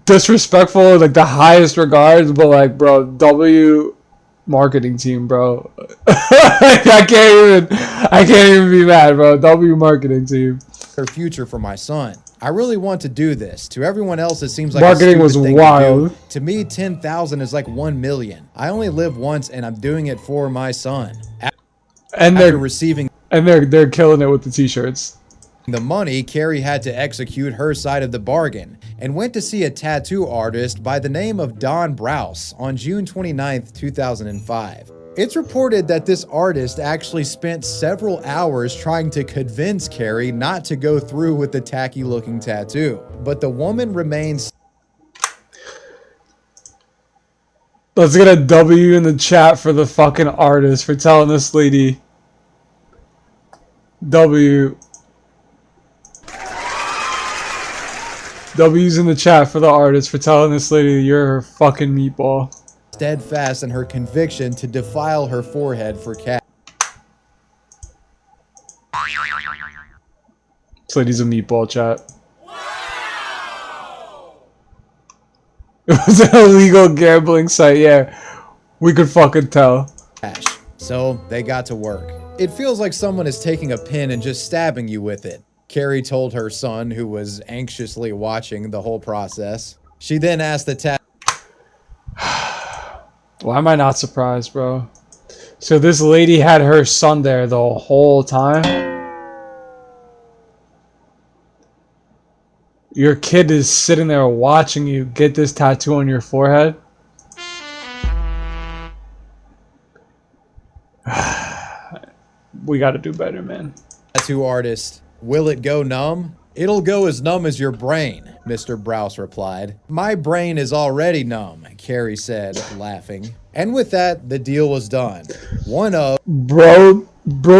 disrespectful in like the highest regards, but like, bro, W marketing team, bro. I can't even be mad, bro. W marketing team. their future for my son. I really want to do this. To everyone else, it seems like Marketing a was stupid thing wild. to do. To me, 10,000 is like 1 million. I only live once, and I'm doing it for my son. And After receiving they're killing it with the t-shirts. the money, Carrie had to execute her side of the bargain and went to see a tattoo artist by the name of Don Browse on June 29th, 2005. It's reported that this artist actually spent several hours trying to convince Carrie not to go through with the tacky looking tattoo, but the woman remains. Let's get a W in the chat for the fucking artist for telling this lady. W. W's in the chat for the artist for telling this lady you're a fucking meatball. Steadfast in her conviction to defile her forehead for cash. This lady's a meatball, chat. Wow. It was an illegal gambling site, yeah. We could fucking tell. So they got to work. It feels like someone is taking a pin and just stabbing you with it, Carrie told her son, who was anxiously watching the whole process. She then asked the tattoo. Why am I not surprised, bro? So this lady had her son there the whole time? Your kid is sitting there watching you get this tattoo on your forehead? We gotta do better, man. Tattoo artist, will it go numb? It'll go as numb as your brain, Mr. Browse replied. My brain is already numb, Carrie said, laughing. And with that, the deal was done. Bro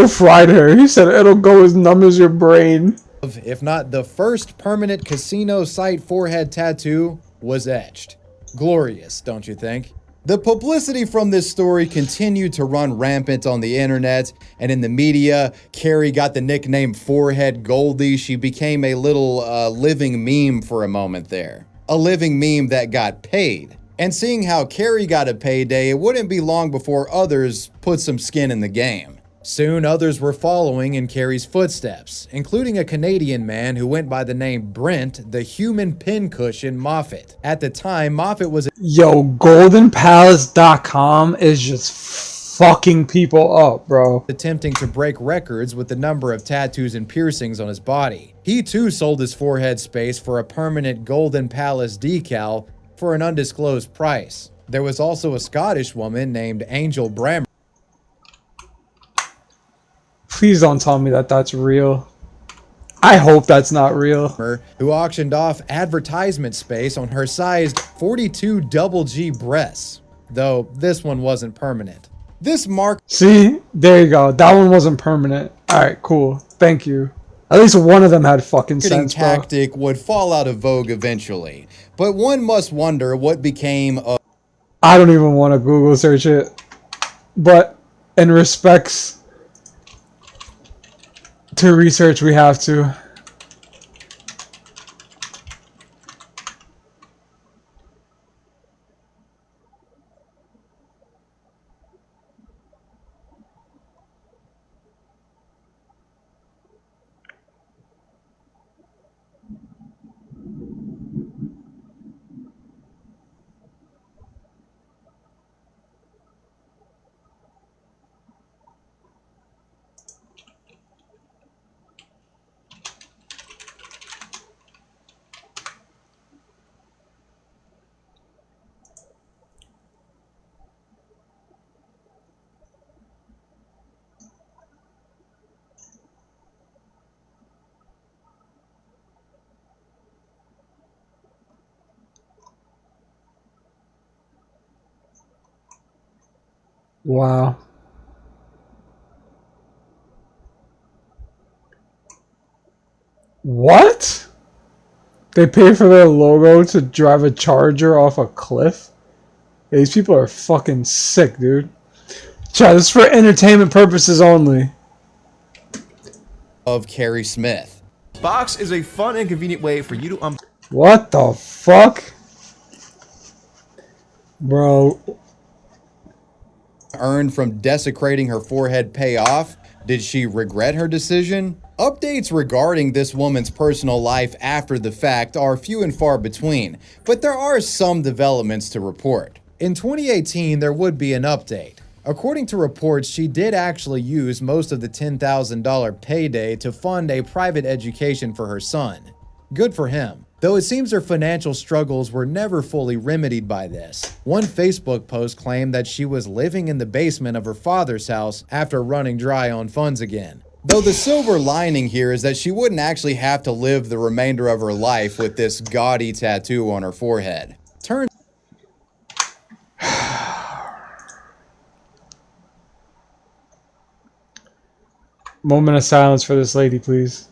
fried her. He said it'll go as numb as your brain. If not the first permanent casino site forehead tattoo, was etched. Glorious, don't you think? The publicity from this story continued to run rampant on the internet and in the media. Carrie got the nickname Forehead Goldie. She became a little living meme for a moment there. A living meme that got paid. And seeing how Carrie got a payday, it wouldn't be long before others put some skin in the game. Soon others were following in Carrie's footsteps, including a Canadian man who went by the name Brent, the human pincushion Moffat. At the time, Moffat was Yo, goldenpalace.com is just fucking people up, bro. attempting to break records with the number of tattoos and piercings on his body. He too sold his forehead space for a permanent Golden Palace decal for an undisclosed price. There was also a Scottish woman named Angel Brammer. Please don't tell me that that's real. I hope that's not real. Who auctioned off advertisement space on her sized 42 double G breasts, though this one wasn't permanent. This See, there you go. That one wasn't permanent. All right, cool. Thank you. At least one of them had fucking sense, bro. tactic would fall out of vogue eventually, but one must wonder what became of. I don't even want to Google search it, but in respects to research, we have to. Wow. What? They pay for their logo to drive a Charger off a cliff? Yeah, these people are fucking sick, dude. Chat, this is for entertainment purposes only. Of Carrie Smith. Box is a fun and convenient way for you to What the fuck? Bro. Earned from desecrating her forehead pay off? Did she regret her decision? Updates regarding this woman's personal life after the fact are few and far between, but there are some developments to report. In 2018, there would be an update. According to reports, she did actually use most of the $10,000 payday to fund a private education for her son. Good for him. Though it seems her financial struggles were never fully remedied by this. One Facebook post claimed that she was living in the basement of her father's house after running dry on funds again. Though the silver lining here is that she wouldn't actually have to live the remainder of her life with this gaudy tattoo on her forehead. Moment of silence for this lady, please.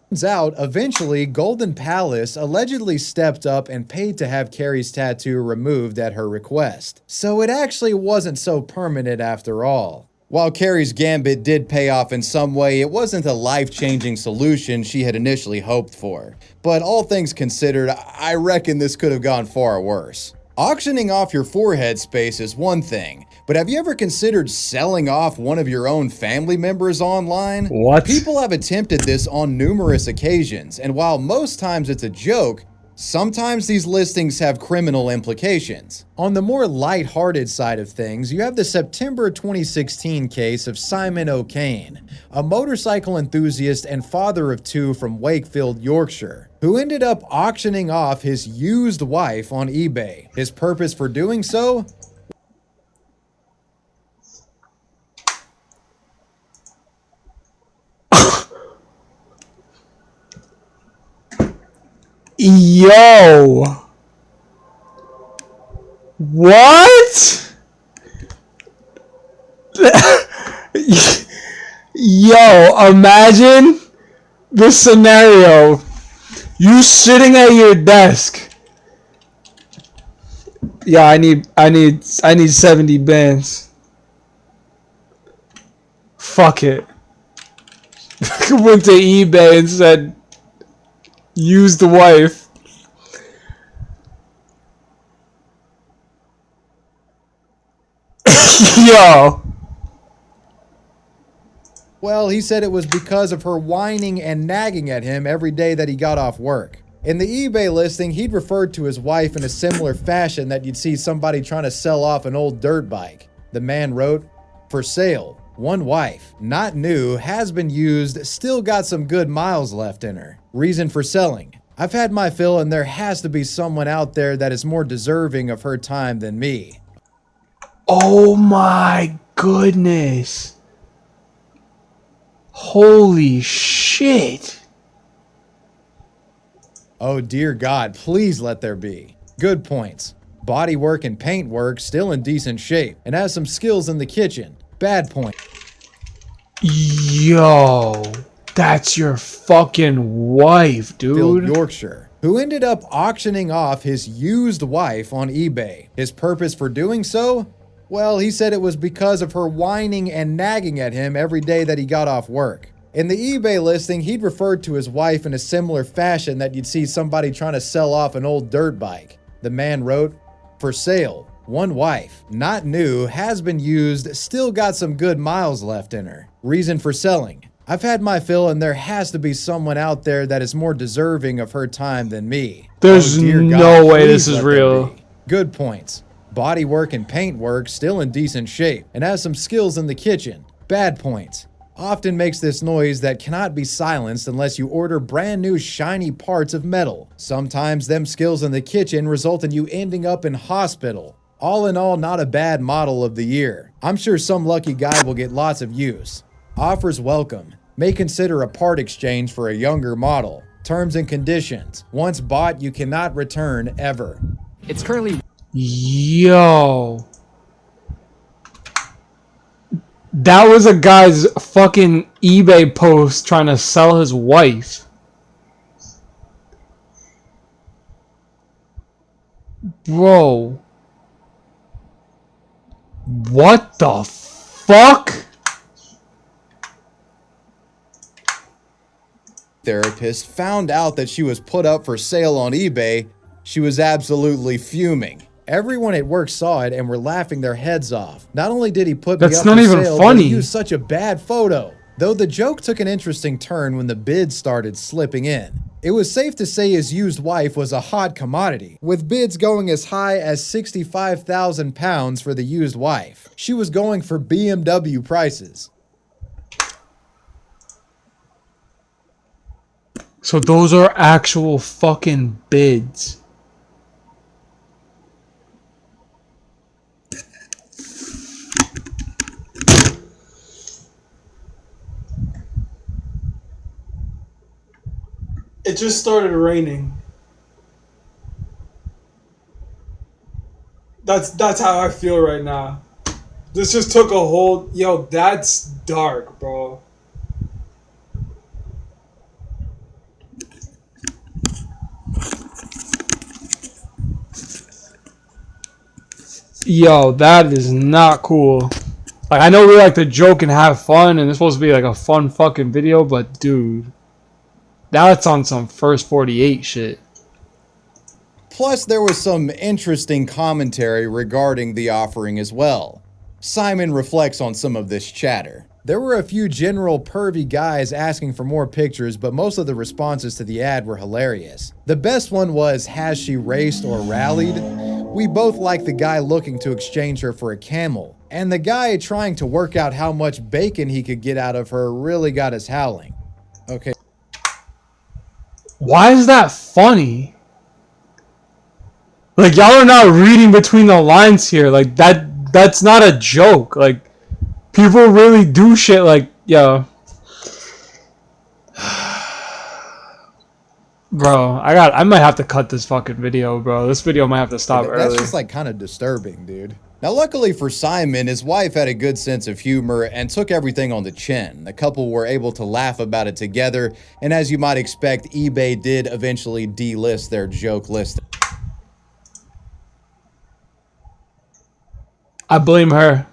Turns out, eventually, Golden Palace allegedly stepped up and paid to have Carrie's tattoo removed at her request. So it actually wasn't so permanent after all. While Carrie's gambit did pay off in some way, it wasn't a life-changing solution she had initially hoped for. But all things considered, I reckon this could have gone far worse. Auctioning off your forehead space is one thing, but have you ever considered selling off one of your own family members online? What? People have attempted this on numerous occasions, and while most times it's a joke, sometimes these listings have criminal implications. On the more light-hearted side of things, you have the September 2016 case of Simon O'Kane, a motorcycle enthusiast and father of two from Wakefield, Yorkshire, who ended up auctioning off his used wife on eBay. His purpose for doing so? Yo! What? Yo, imagine this scenario. You sitting at your desk. Yeah, I need 70 bands. Fuck it. Went to eBay and said, use the wife. Yo. Well, he said it was because of her whining and nagging at him every day that he got off work. In the eBay listing, he'd referred to his wife in a similar fashion that you'd see somebody trying to sell off an old dirt bike. The man wrote, "For sale, one wife, not new, has been used, still got some good miles left in her. Reason for selling. I've had my fill and there has to be someone out there that is more deserving of her time than me." Oh my goodness. Holy shit. Oh dear God, please let there be. Good points. Bodywork and paintwork still in decent shape and has some skills in the kitchen. Bad point. Yo, that's your fucking wife, dude. Yorkshire, who ended up auctioning off his used wife on eBay. His purpose for doing so? Well, he said it was because of her whining and nagging at him every day that he got off work. In the eBay listing, he'd referred to his wife in a similar fashion that you'd see somebody trying to sell off an old dirt bike. The man wrote, "For sale, one wife, not new, has been used, still got some good miles left in her. Reason for selling. I've had my fill and there has to be someone out there that is more deserving of her time than me." There's Oh, dear God, no way please this is let there real. be. Good points. Bodywork and paintwork still in decent shape and has some skills in the kitchen. Bad points. Often makes this noise that cannot be silenced unless you order brand new shiny parts of metal. Sometimes them skills in the kitchen result in you ending up in hospital. All in all, not a bad model of the year. I'm sure some lucky guy will get lots of use. Offers welcome. May consider a part exchange for a younger model. Terms and conditions. Once bought, you cannot return ever. It's currently... Yo. That was a guy's fucking eBay post trying to sell his wife. Bro. What the fuck? Therapist found out that she was put up for sale on eBay. She was absolutely fuming. Everyone at work saw it and were laughing their heads off. Not only did he put me That's up not for even sale, funny. but he used such a bad photo. Though the joke took an interesting turn when the bids started slipping in. It was safe to say his used wife was a hot commodity, with bids going as high as £65,000 for the used wife. She was going for BMW prices. So those are actual fucking bids. It just started raining. That's how I feel right now. This just took a whole... Yo, that's dark, bro. Yo, that is not cool. Like, I know we like to joke and have fun, and it's supposed to be like a fun fucking video, but dude... That's on some first 48 shit. Plus, there was some interesting commentary regarding the offering as well. Simon reflects on some of this chatter. There were a few general pervy guys asking for more pictures, but most of the responses to the ad were hilarious. The best one was, "Has she raced or rallied?" We both like the guy looking to exchange her for a camel, and the guy trying to work out how much bacon he could get out of her really got us howling. Okay. Why is that funny? Like, y'all are not reading between the lines here. Like, that's not a joke. Like, people really do shit like, yo. Bro, I might have to cut this fucking video, bro. This video might have to stop early. That's just like kind of disturbing, dude. Now, luckily for Simon, his wife had a good sense of humor and took everything on the chin. The couple were able to laugh about it together, and as you might expect, eBay did eventually delist their joke list. I blame her.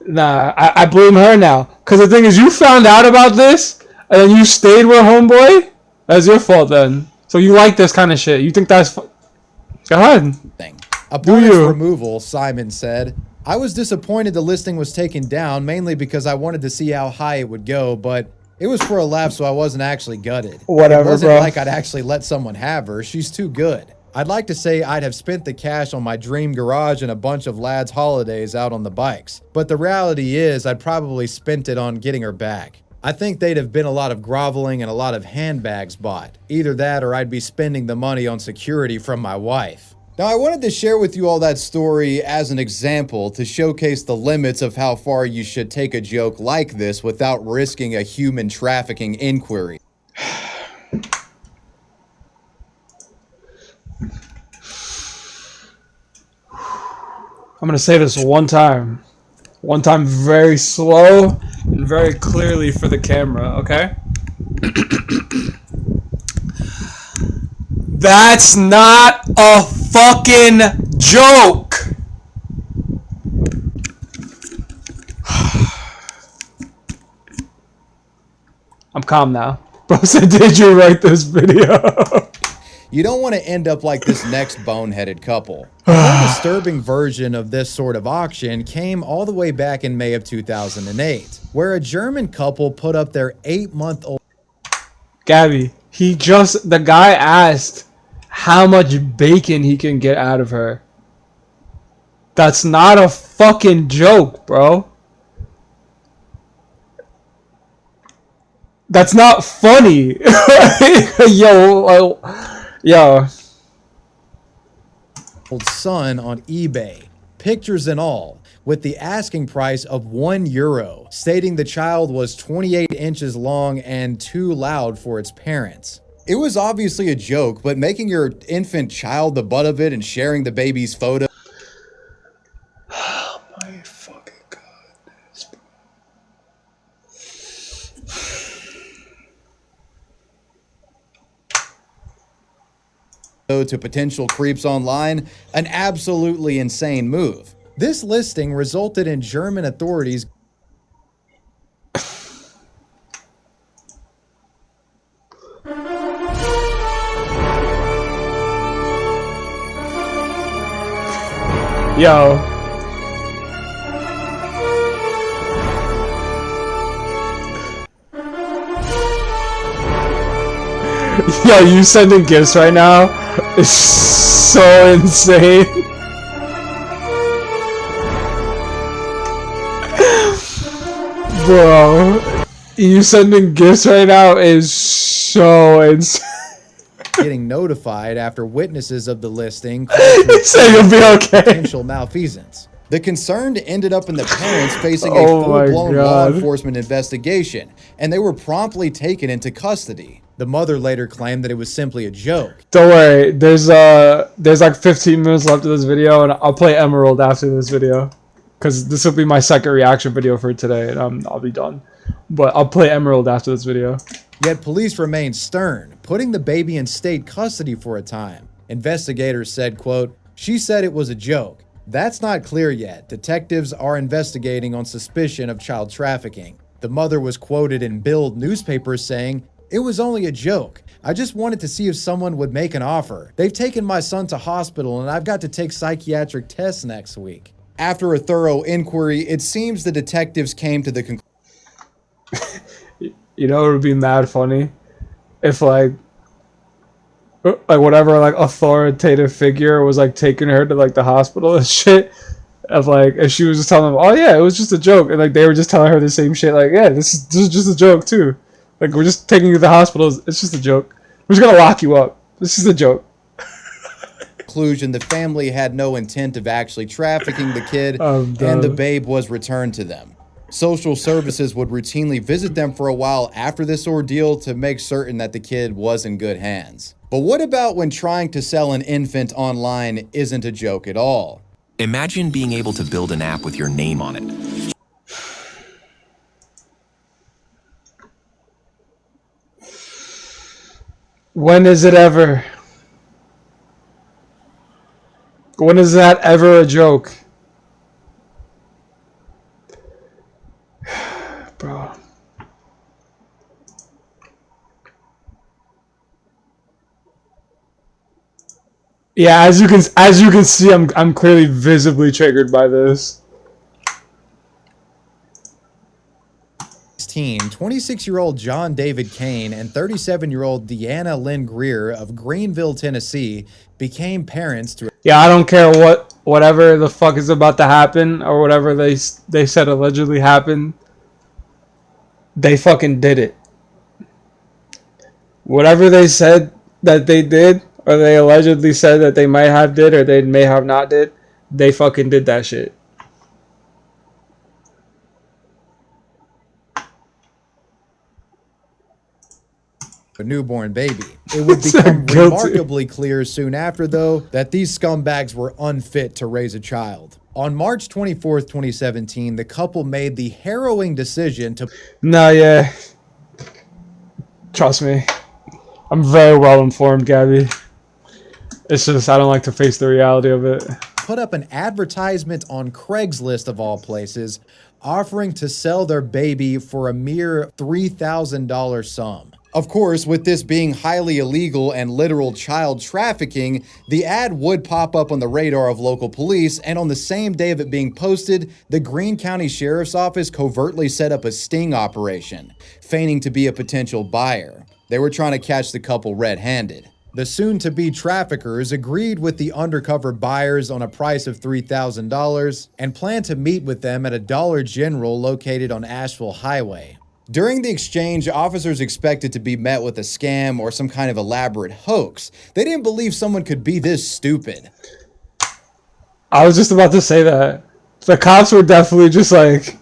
Nah, I blame her now. Because the thing is, you found out about this, and then you stayed with homeboy? That's your fault then. So you like this kind of shit. You think that's... Go ahead. Upon its removal, Simon said, "I was disappointed the listing was taken down, mainly because I wanted to see how high it would go, but it was for a laugh, so I wasn't actually gutted. Whatever, it wasn't bro. like I'd actually let someone have her. She's too good. I'd like to say I'd have spent the cash on my dream garage and a bunch of lads' holidays out on the bikes, but the reality is I'd probably spent it on getting her back. I think they'd have been a lot of groveling and a lot of handbags bought. Either that or I'd be spending the money on security from my wife." Now, I wanted to share with you all that story as an example to showcase the limits of how far you should take a joke like this without risking a human trafficking inquiry. I'm gonna say this one time. One time very slow and very clearly for the camera, okay? That's not a fucking joke! I'm calm now. Bro said, did you write this video? You don't want to end up like this next boneheaded couple. A more disturbing version of this sort of auction came all the way back in May of 2008, where a German couple put up their 8-month-old... Gabby, the guy asked how much bacon he can get out of her. That's not a fucking joke, bro. That's not funny. Yo. son on eBay, pictures and all, with the asking price of €1, stating the child was 28 inches long and too loud for its parents. It was obviously a joke, but making your infant child the butt of it and sharing the baby's photo... Oh my fucking god. to potential creeps online, an absolutely insane move. This listing resulted in German authorities Yo. Yo, you sending gifts right now is so insane. Bro, you sending gifts right now is so insane. Getting notified after witnesses of the listing saying it'll be okay. potential malfeasance. The concerned ended up in the parents facing a Oh my full-blown law God. enforcement investigation, and they were promptly taken into custody. The mother later claimed that it was simply a joke. Don't worry, there's like 15 minutes left of this video, and I'll play Emerald after this video, because this will be my second reaction video for today, and I'll be done. But I'll play Emerald after this video. Yet police remained stern, putting the baby in state custody for a time. Investigators said, quote, "She said it was a joke. That's not clear yet. Detectives are investigating on suspicion of child trafficking." The mother was quoted in Bild newspapers saying, "It was only a joke. I just wanted to see if someone would make an offer. They've taken my son to hospital and I've got to take psychiatric tests next week." After a thorough inquiry, it seems the detectives came to the conclusion. You know, it would be mad funny if like whatever like authoritative figure was like taking her to like the hospital and shit. If she was just telling them, "Oh yeah, it was just a joke," and like they were just telling her the same shit, like, "Yeah, this is just a joke too. Like we're just taking you to the hospital. It's just a joke. We're just gonna lock you up. This is a joke." Conclusion, the family had no intent of actually trafficking the kid, and the babe was returned to them. Social services would routinely visit them for a while after this ordeal to make certain that the kid was in good hands. But what about when trying to sell an infant online isn't a joke at all? Imagine being able to build an app with your name on it. When is it ever? When is that ever a joke? Bro. Yeah, as you can see, I'm clearly visibly triggered by this. 26-year-old John David Kane and 37-year-old Deanna Lynn Greer of Greenville, Tennessee, became parents to. Yeah, I don't care whatever the fuck is about to happen or whatever they said allegedly happened. They fucking did it. Whatever they said that they did, or they allegedly said that they might have did, or they may have not did, they fucking did that shit. A newborn baby. It would become remarkably clear soon after, though, that these scumbags were unfit to raise a child. On March 24th, 2017, the couple made the harrowing decision to. Nah, yeah. Trust me. I'm very well informed, Gabby. It's just I don't like to face the reality of it. Put up an advertisement on Craigslist of all places, offering to sell their baby for a mere $3,000 sum. Of course, with this being highly illegal and literal child trafficking, the ad would pop up on the radar of local police, and on the same day of it being posted, the Greene County Sheriff's Office covertly set up a sting operation, feigning to be a potential buyer. They were trying to catch the couple red-handed. The soon-to-be traffickers agreed with the undercover buyers on a price of $3,000 and planned to meet with them at a Dollar General located on Asheville Highway. During the exchange, officers expected to be met with a scam or some kind of elaborate hoax. They didn't believe someone could be this stupid. I was just about to say that. The cops were definitely just like,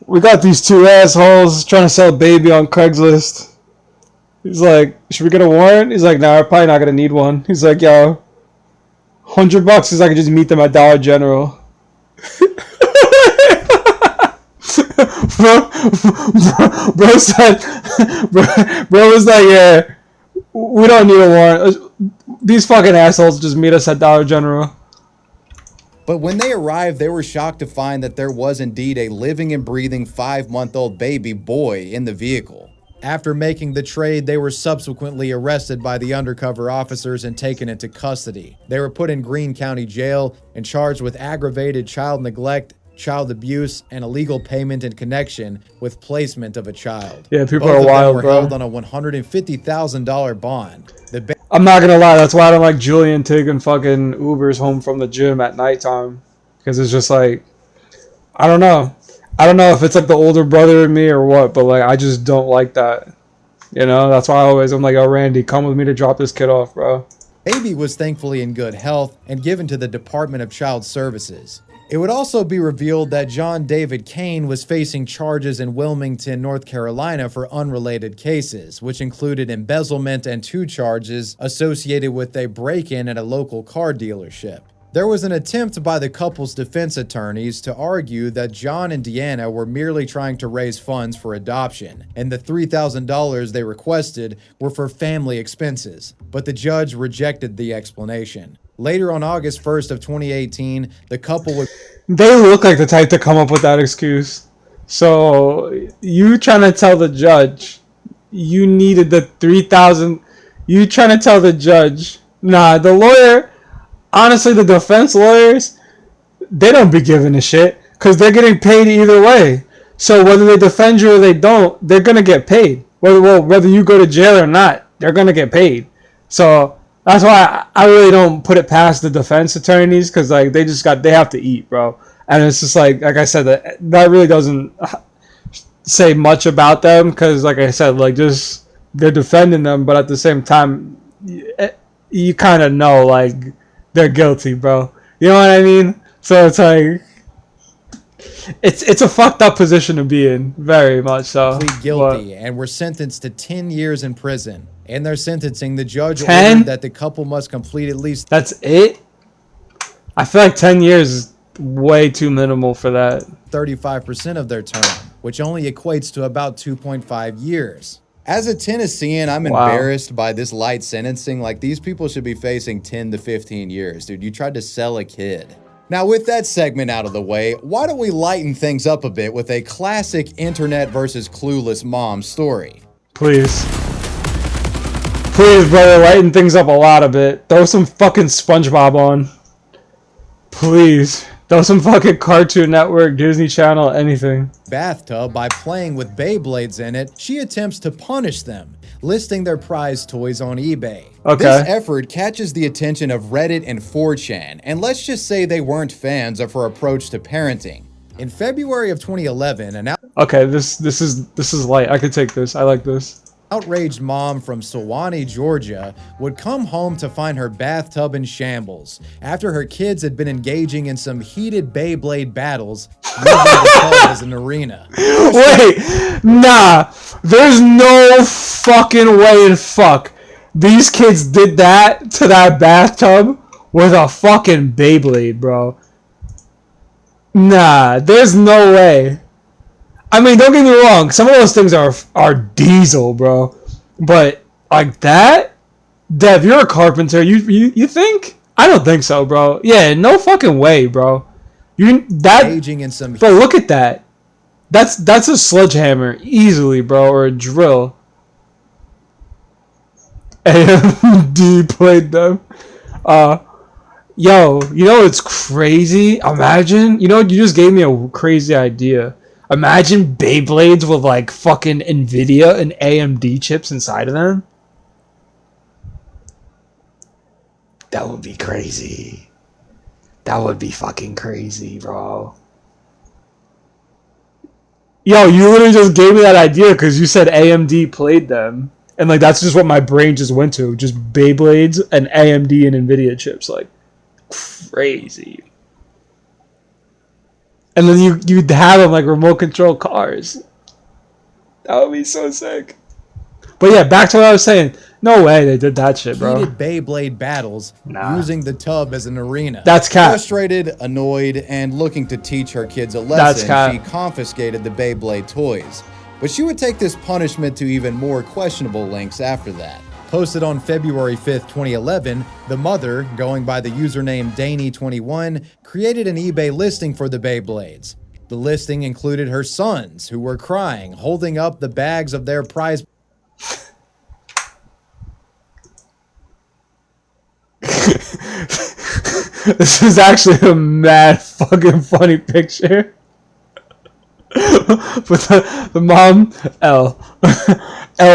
we got these two assholes trying to sell a baby on Craigslist. He's like, should we get a warrant? He's like, nah, we're probably not gonna need one. He's like, yo, $100 is I could just meet them at Dollar General. bro said, bro was like, yeah, we don't need a warrant. These fucking assholes just meet us at Dollar General. But when they arrived, they were shocked to find that there was indeed a living and breathing 5-month-old baby boy in the vehicle. After making the trade, they were subsequently arrested by the undercover officers and taken into custody. They were put in Greene County Jail and charged with aggravated child neglect, child abuse, and illegal payment in connection with placement of a child. Yeah, people Both are of them wild, were bro. held on a $150,000 bond. I'm not gonna lie, that's why I don't like Julian taking fucking Ubers home from the gym at nighttime. Because it's just like, I don't know. I don't know if it's like the older brother in me or what, but like I just don't like that. You know, that's why I'm like, oh Randy, come with me to drop this kid off, bro. Baby was thankfully in good health and given to the Department of Child Services. It would also be revealed that John David Kane was facing charges in Wilmington, North Carolina for unrelated cases, which included embezzlement and 2 charges associated with a break-in at a local car dealership. There was an attempt by the couple's defense attorneys to argue that John and Deanna were merely trying to raise funds for adoption, and the $3,000 they requested were for family expenses, but the judge rejected the explanation. Later on August 1st of 2018, the couple would... They look like the type to come up with that excuse. So, you trying to tell the judge you needed the $3,000... You trying to tell the judge... Nah, the lawyer... Honestly, the defense lawyers, they don't be giving a shit because they're getting paid either way. So whether they defend you or they don't, they're going to get paid. Whether you go to jail or not, they're going to get paid. So that's why I really don't put it past the defense attorneys because like they have to eat, bro. And it's just like I said, that really doesn't say much about them because like I said, like just they're defending them, but at the same time, you kind of know like they're guilty, bro. You know what I mean? So it's like it's a fucked up position to be in, very much so. Plead guilty and were sentenced to 10 years in prison. In their sentencing, the judge 10? ordered that the couple must complete at least... That's it? I feel like 10 years is way too minimal for that. 35% of their term, which only equates to about 2.5 years. As a Tennessean, I'm embarrassed by this light sentencing. Like, these people should be facing 10 to 15 years. Dude, you tried to sell a kid. Now, with that segment out of the way, why don't we lighten things up a bit with a classic internet versus clueless mom story? Please. Please, brother, lighten things up a lot a bit. Throw some fucking SpongeBob on. Please. Throw some fucking Cartoon Network, Disney Channel, anything. Bathtub by playing with Beyblades in it, she attempts to punish them, listing their prize toys on eBay. Okay. This effort catches the attention of Reddit and 4chan, and let's just say they weren't fans of her approach to parenting. In February of 2011, Okay, this is light. I could take this. I like this. outraged mom from Sewanee, Georgia, would come home to find her bathtub in shambles after her kids had been engaging in some heated Beyblade battles using the tub as an arena. Wait, nah, there's no fucking way in fuck these kids did that to that bathtub with a fucking Beyblade, bro. Nah, there's no way. I mean, don't get me wrong. Some of those things are diesel, bro. But like that, Dev, you're a carpenter. You think? I don't think so, bro. Yeah, no fucking way, bro. Engaging in some. Bro, look at that. That's a sledgehammer easily, bro, or a drill. AMD played them. Yo, you know what's crazy? Imagine, you just gave me a crazy idea. Imagine Beyblades with like fucking Nvidia and AMD chips inside of them. That would be crazy. That would be fucking crazy, bro. Yo, you literally just gave me that idea because you said AMD played them. And like that's just what my brain just went to. Just Beyblades and AMD and Nvidia chips. Like, crazy. And then you'd have them like remote control cars. That would be so sick. But yeah, back to what I was saying. No way they did that shit, bro. Heated Beyblade battles using the tub as an arena. That's cap. Frustrated, annoyed, and looking to teach her kids a lesson, she confiscated the Beyblade toys. But she would take this punishment to even more questionable lengths after that. Posted on February 5th, 2011, the mother, going by the username Danny21, created an eBay listing for the Beyblades. The listing included her sons, who were crying, holding up the bags of their prize. This is actually a mad fucking funny picture. But the mom, L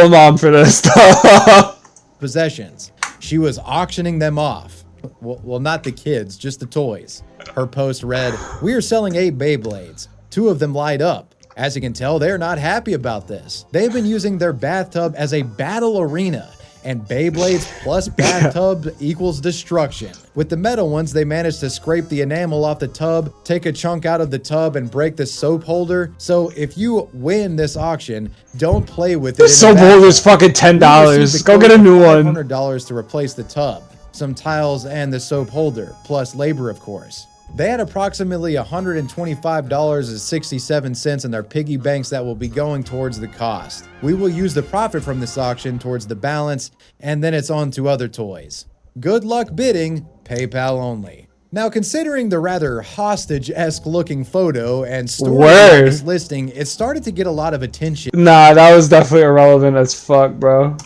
mom for this stuff. Possessions. She was auctioning them off. Well, not the kids, just the toys. Her post read, "We are selling 8 Beyblades. 2 of them light up. As you can tell, they're not happy about this. They've been using their bathtub as a battle arena, and Beyblades plus bathtub equals destruction. With the metal ones, they managed to scrape the enamel off the tub, take a chunk out of the tub, and break the soap holder. So if you win this auction, don't play with it. This soap holder's fucking $10. Go get a new one. $500 to replace the tub, some tiles, and the soap holder, plus labor, of course. They had approximately $125.67 in their piggy banks that will be going towards the cost. We will use the profit from this auction towards the balance, and then it's on to other toys. Good luck bidding, PayPal only." Now, considering the rather hostage-esque looking photo and story of this listing, it started to get a lot of attention. Nah, that was definitely irrelevant as fuck, bro.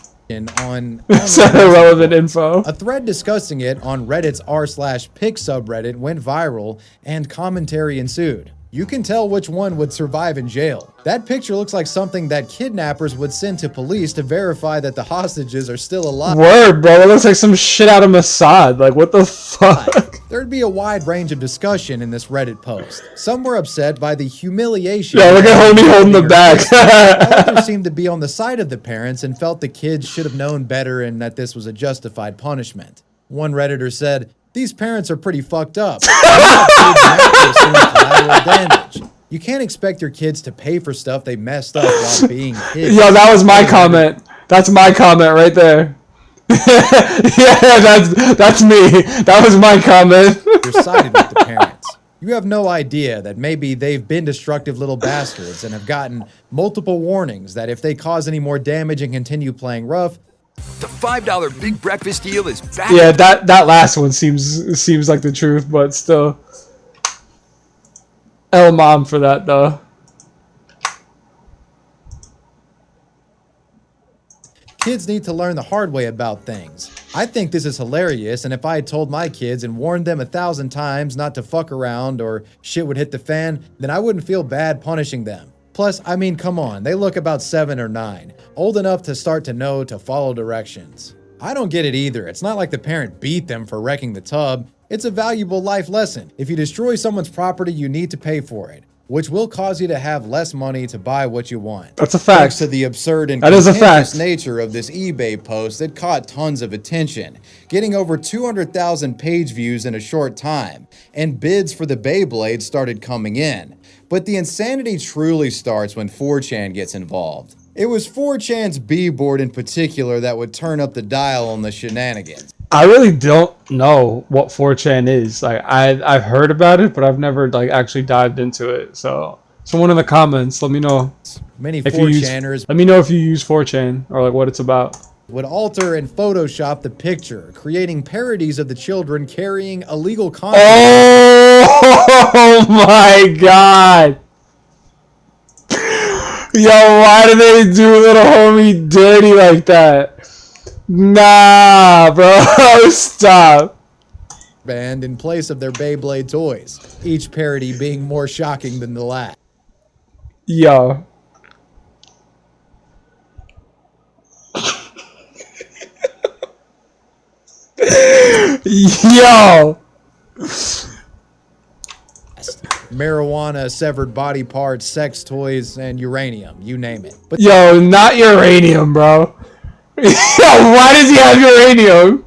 On It's irrelevant info. A thread discussing it on Reddit's r/pic subreddit went viral, and commentary ensued. You can tell which one would survive in jail. That picture looks like something that kidnappers would send to police to verify that the hostages are still alive. Word, bro. It looks like some shit out of Mossad. Like, what the fuck? There'd be a wide range of discussion in this Reddit post. Some were upset by the humiliation. Yeah, look at homie holding the bag. Others seemed to be on the side of the parents and felt the kids should have known better and that this was a justified punishment. One Redditor said, "These parents are pretty fucked up. You can't expect your kids to pay for stuff they messed up while being kids." Yo, that was my comment. That's my comment right there. Yeah, that's me. That was my comment. You're sided with the parents. You have no idea that maybe they've been destructive little bastards and have gotten multiple warnings that if they cause any more damage and continue playing rough, the $5 big breakfast deal is back. Yeah, that last one seems like the truth, but still. L mom for that though. kids need to learn the hard way about things. I think this is hilarious, and if I had told my kids and warned them 1,000 times not to fuck around or shit would hit the fan, then I wouldn't feel bad punishing them. Plus, I mean, come on, they look about 7 or 9, old enough to start to know to follow directions. I don't get it either. It's not like the parent beat them for wrecking the tub. It's a valuable life lesson. If you destroy someone's property, you need to pay for it, which will cause you to have less money to buy what you want. That's a fact. Thanks to the absurd and contentious nature of this eBay post, it caught tons of attention, getting over 200,000 page views in a short time, and bids for the Beyblade started coming in. But the insanity truly starts when 4chan gets involved. It was 4chan's B-board in particular that would turn up the dial on the shenanigans. I really don't know what 4chan is. Like I've heard about it, but I've never like actually dived into it. So someone in the comments, let me know. Many 4chaners, let me know if you use 4chan or like what it's about. Would alter and Photoshop the picture, creating parodies of the children carrying illegal content. Oh my god! Yo, why do they do little homie dirty like that? Nah, bro, stop. Banned in place of their Beyblade toys, each parody being more shocking than the last. Yo. Yo. Marijuana, severed body parts, sex toys, and uranium, you name it. But yo, not uranium, bro. Yo, why does he have uranium?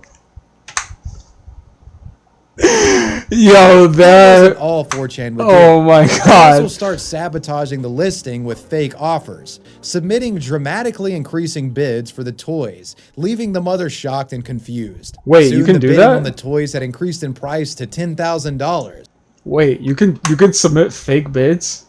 Yo, that all 4chan would do. Oh my god. They also start sabotaging the listing with fake offers, submitting dramatically increasing bids for the toys, leaving the mother shocked and confused. Wait, soon you can the do bidding that? on the toys had increased in price to $10,000. Wait, you can submit fake bids?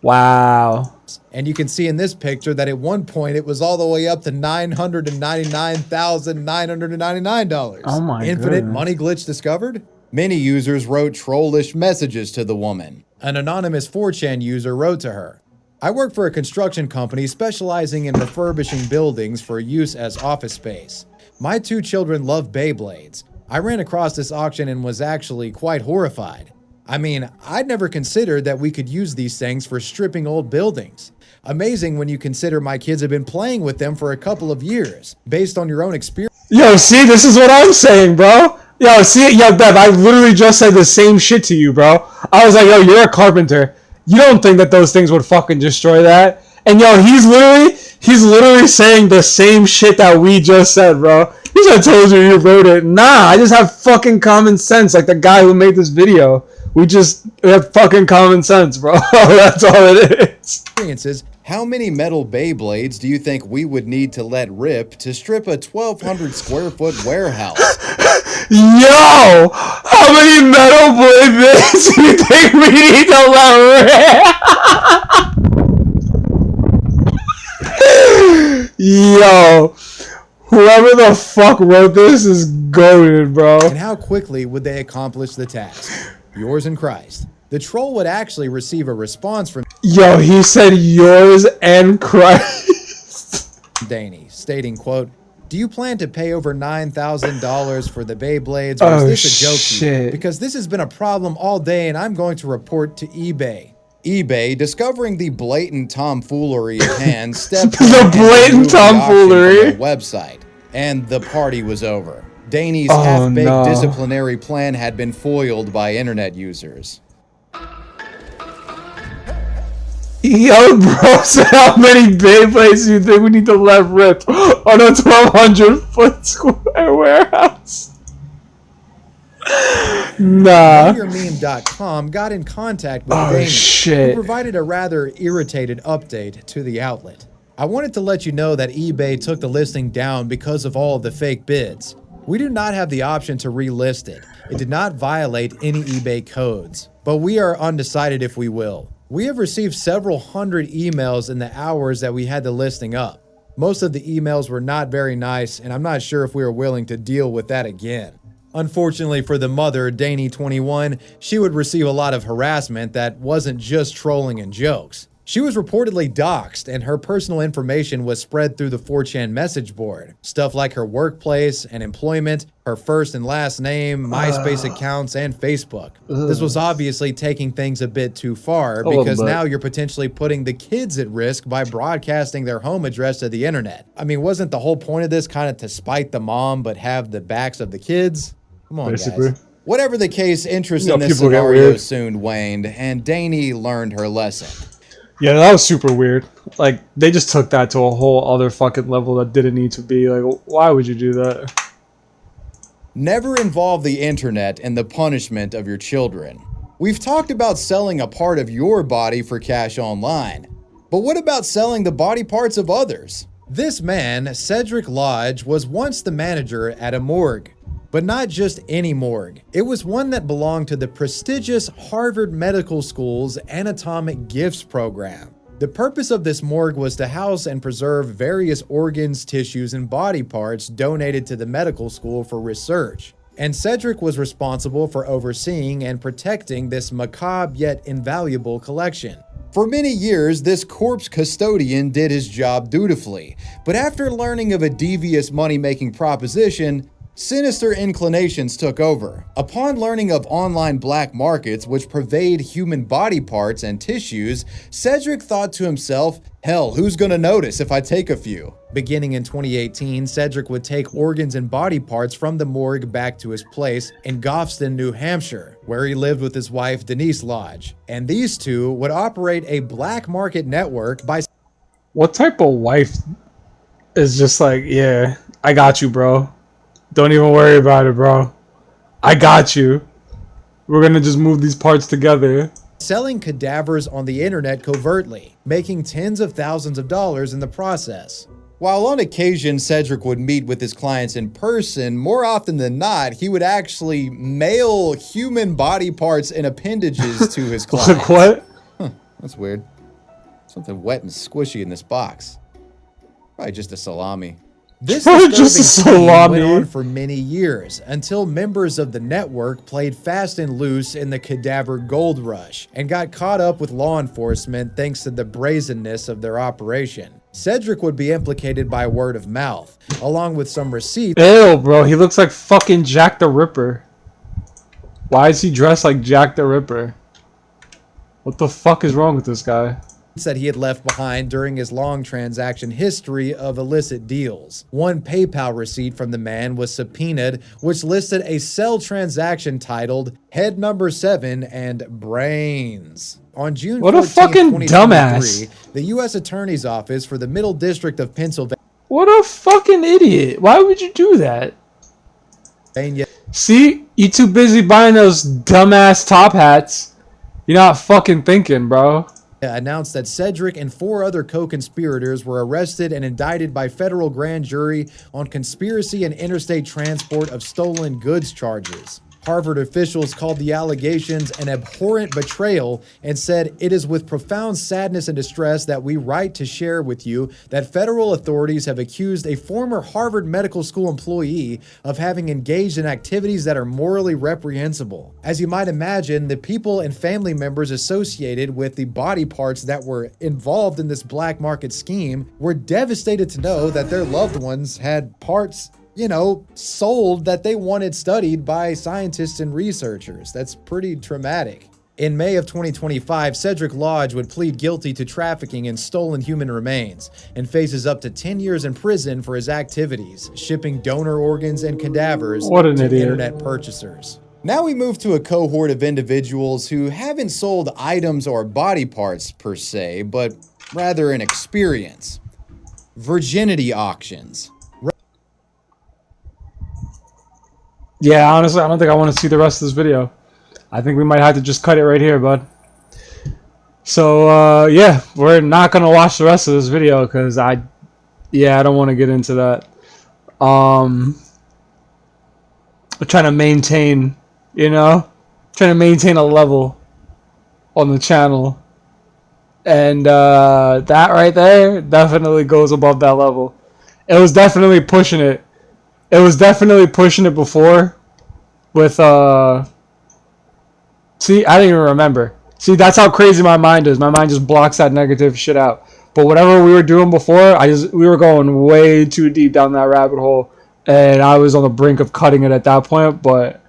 Wow. And you can see in this picture that at one point it was all the way up to $999,999. Oh my Infinite goodness. money glitch discovered? Many users wrote trollish messages to the woman. An anonymous 4chan user wrote to her, "I work for a construction company specializing in refurbishing buildings for use as office space. My 2 children love Beyblades. I ran across this auction and was actually quite horrified. I mean, I'd never considered that we could use these things for stripping old buildings. Amazing when you consider my kids have been playing with them for a couple of years. Based on your own experience..." Yo, see, this is what I'm saying, bro. Yo, see, yo, Bev, I literally just said the same shit to you, bro. I was like, yo, you're a carpenter. You don't think that those things would fucking destroy that? And yo, he's literally saying the same shit that we just said, bro. He said, "I told you wrote it." Nah, I just have fucking common sense, like the guy who made this video. We have fucking common sense, bro. That's all it is. How many metal Beyblades do you think we would need to let rip to strip a 1,200 square foot warehouse? Yo! How many metal Beyblades do you think we need to let rip? Yo! Whoever the fuck wrote this is goated, bro. And how quickly would they accomplish the task? Yours in Christ. The troll would actually receive a response from Yo, he said yours and Christ. Danny, stating, quote, "Do you plan to pay over $9,000 for the Beyblades, or is this a joke to you? Because this has been a problem all day and I'm going to report to eBay." eBay, discovering the blatant tomfoolery at hand, stepped the blatant tomfoolery website, and the party was over. Danny's half-baked disciplinary plan had been foiled by internet users. Yo, bro, said how many Beyblades do you think we need to let rip on a 1,200 foot square warehouse? Nah. MemeDealMeme.com got in contact with Danny, who provided a rather irritated update to the outlet. "I wanted to let you know that eBay took the listing down because of all of the fake bids. We do not have the option to relist it. It did not violate any eBay codes, but we are undecided if we will. We have received several hundred emails in the hours that we had the listing up. Most of the emails were not very nice, and I'm not sure if we are willing to deal with that again." Unfortunately for the mother, Danny 21, she would receive a lot of harassment that wasn't just trolling and jokes. She was reportedly doxxed, and her personal information was spread through the 4chan message board. Stuff like her workplace and employment, her first and last name, MySpace accounts, and Facebook. This was obviously taking things a bit too far, because now you're potentially putting the kids at risk by broadcasting their home address to the internet. I mean, wasn't the whole point of this kind of to spite the mom but have the backs of the kids? Come on, guys. Whatever the case, interest in this scenario soon waned, and Danny learned her lesson. Yeah, that was super weird. Like, they just took that to a whole other fucking level that didn't need to be. Like, why would you do that? Never involve the internet in the punishment of your children. We've talked about selling a part of your body for cash online, but what about selling the body parts of others? This man, Cedric Lodge, was once the manager at a morgue. But not just any morgue. It was one that belonged to the prestigious Harvard Medical School's Anatomic Gifts program. The purpose of this morgue was to house and preserve various organs, tissues, and body parts donated to the medical school for research. And Cedric was responsible for overseeing and protecting this macabre yet invaluable collection. For many years, this corpse custodian did his job dutifully, but after learning of a devious money-making proposition, sinister inclinations took over. Upon learning of online black markets which pervade human body parts and tissues, Cedric thought to himself, hell, who's gonna notice if I take a few? Beginning in 2018, Cedric would take organs and body parts from the morgue back to his place in Goffston, New Hampshire, where he lived with his wife, Denise Lodge. And these two would operate a black market network by... What type of wife is just like, yeah, I got you, bro. Don't even worry about it, bro. I got you. We're gonna just move these parts together. Selling cadavers on the internet covertly, making tens of thousands of dollars in the process. While on occasion Cedric would meet with his clients in person, more often than not, he would actually mail human body parts and appendages to his clients. Like what? Huh, that's weird. Something wet and squishy in this box. Probably just a salami. This Just a disturbing scene went salami. on for many years until members of the network played fast and loose in the cadaver gold rush and got caught up with law enforcement thanks to the brazenness of their operation. Cedric would be implicated by word of mouth, along with some receipts. Ew, bro. He looks like fucking Jack the Ripper. Why is he dressed like Jack the Ripper? What the fuck is wrong with this guy? That he had left behind during his long transaction history of illicit deals. One PayPal receipt from the man was subpoenaed, which listed a sell transaction titled Head Number 7 and Brains. On June What a 14th, fucking 2023, dumbass. the U.S. Attorney's Office for the Middle District of Pennsylvania. What a fucking idiot. Why would you do that? See? You too busy buying those dumbass top hats. You're not fucking thinking, bro. Announced that Cedric and 4 other co-conspirators were arrested and indicted by federal grand jury on conspiracy and interstate transport of stolen goods charges. Harvard officials called the allegations an abhorrent betrayal and said, "It is with profound sadness and distress that we write to share with you that federal authorities have accused a former Harvard Medical School employee of having engaged in activities that are morally reprehensible." As you might imagine, the people and family members associated with the body parts that were involved in this black market scheme were devastated to know that their loved ones had parts, sold that they wanted studied by scientists and researchers. That's pretty traumatic. In May of 2025, Cedric Lodge would plead guilty to trafficking in stolen human remains and faces up to 10 years in prison for his activities, shipping donor organs and cadavers to internet purchasers. Now we move to a cohort of individuals who haven't sold items or body parts per se, but rather an experience. Virginity auctions. Yeah, honestly, I don't think I want to see the rest of this video. I think we might have to just cut it right here, bud. So, yeah, we're not going to watch the rest of this video because I don't want to get into that. I'm trying to maintain, trying to maintain a level on the channel. And that right there definitely goes above that level. It was definitely pushing it. It was definitely pushing it before with, see, I didn't even remember. See, that's how crazy my mind is. My mind just blocks that negative shit out. But whatever we were doing before, we were going way too deep down that rabbit hole. And I was on the brink of cutting it at that point. But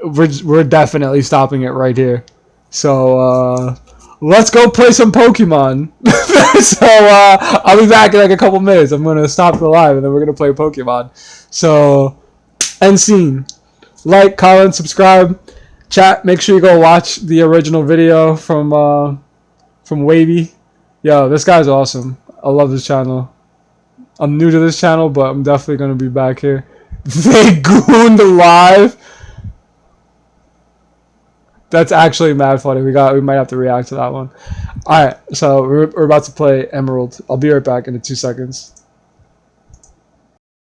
we're definitely stopping it right here. So, let's go play some Pokemon. So, I'll be back in like a couple minutes. I'm going to stop the live and then we're going to play Pokemon. So, end scene. Like, comment, subscribe. Chat, make sure you go watch the original video from Wavy. Yo, this guy's awesome. I love this channel. I'm new to this channel, but I'm definitely going to be back here. They gooned live. That's actually mad funny. We might have to react to that one. Alright, so we're about to play Emerald. I'll be right back in 2 seconds.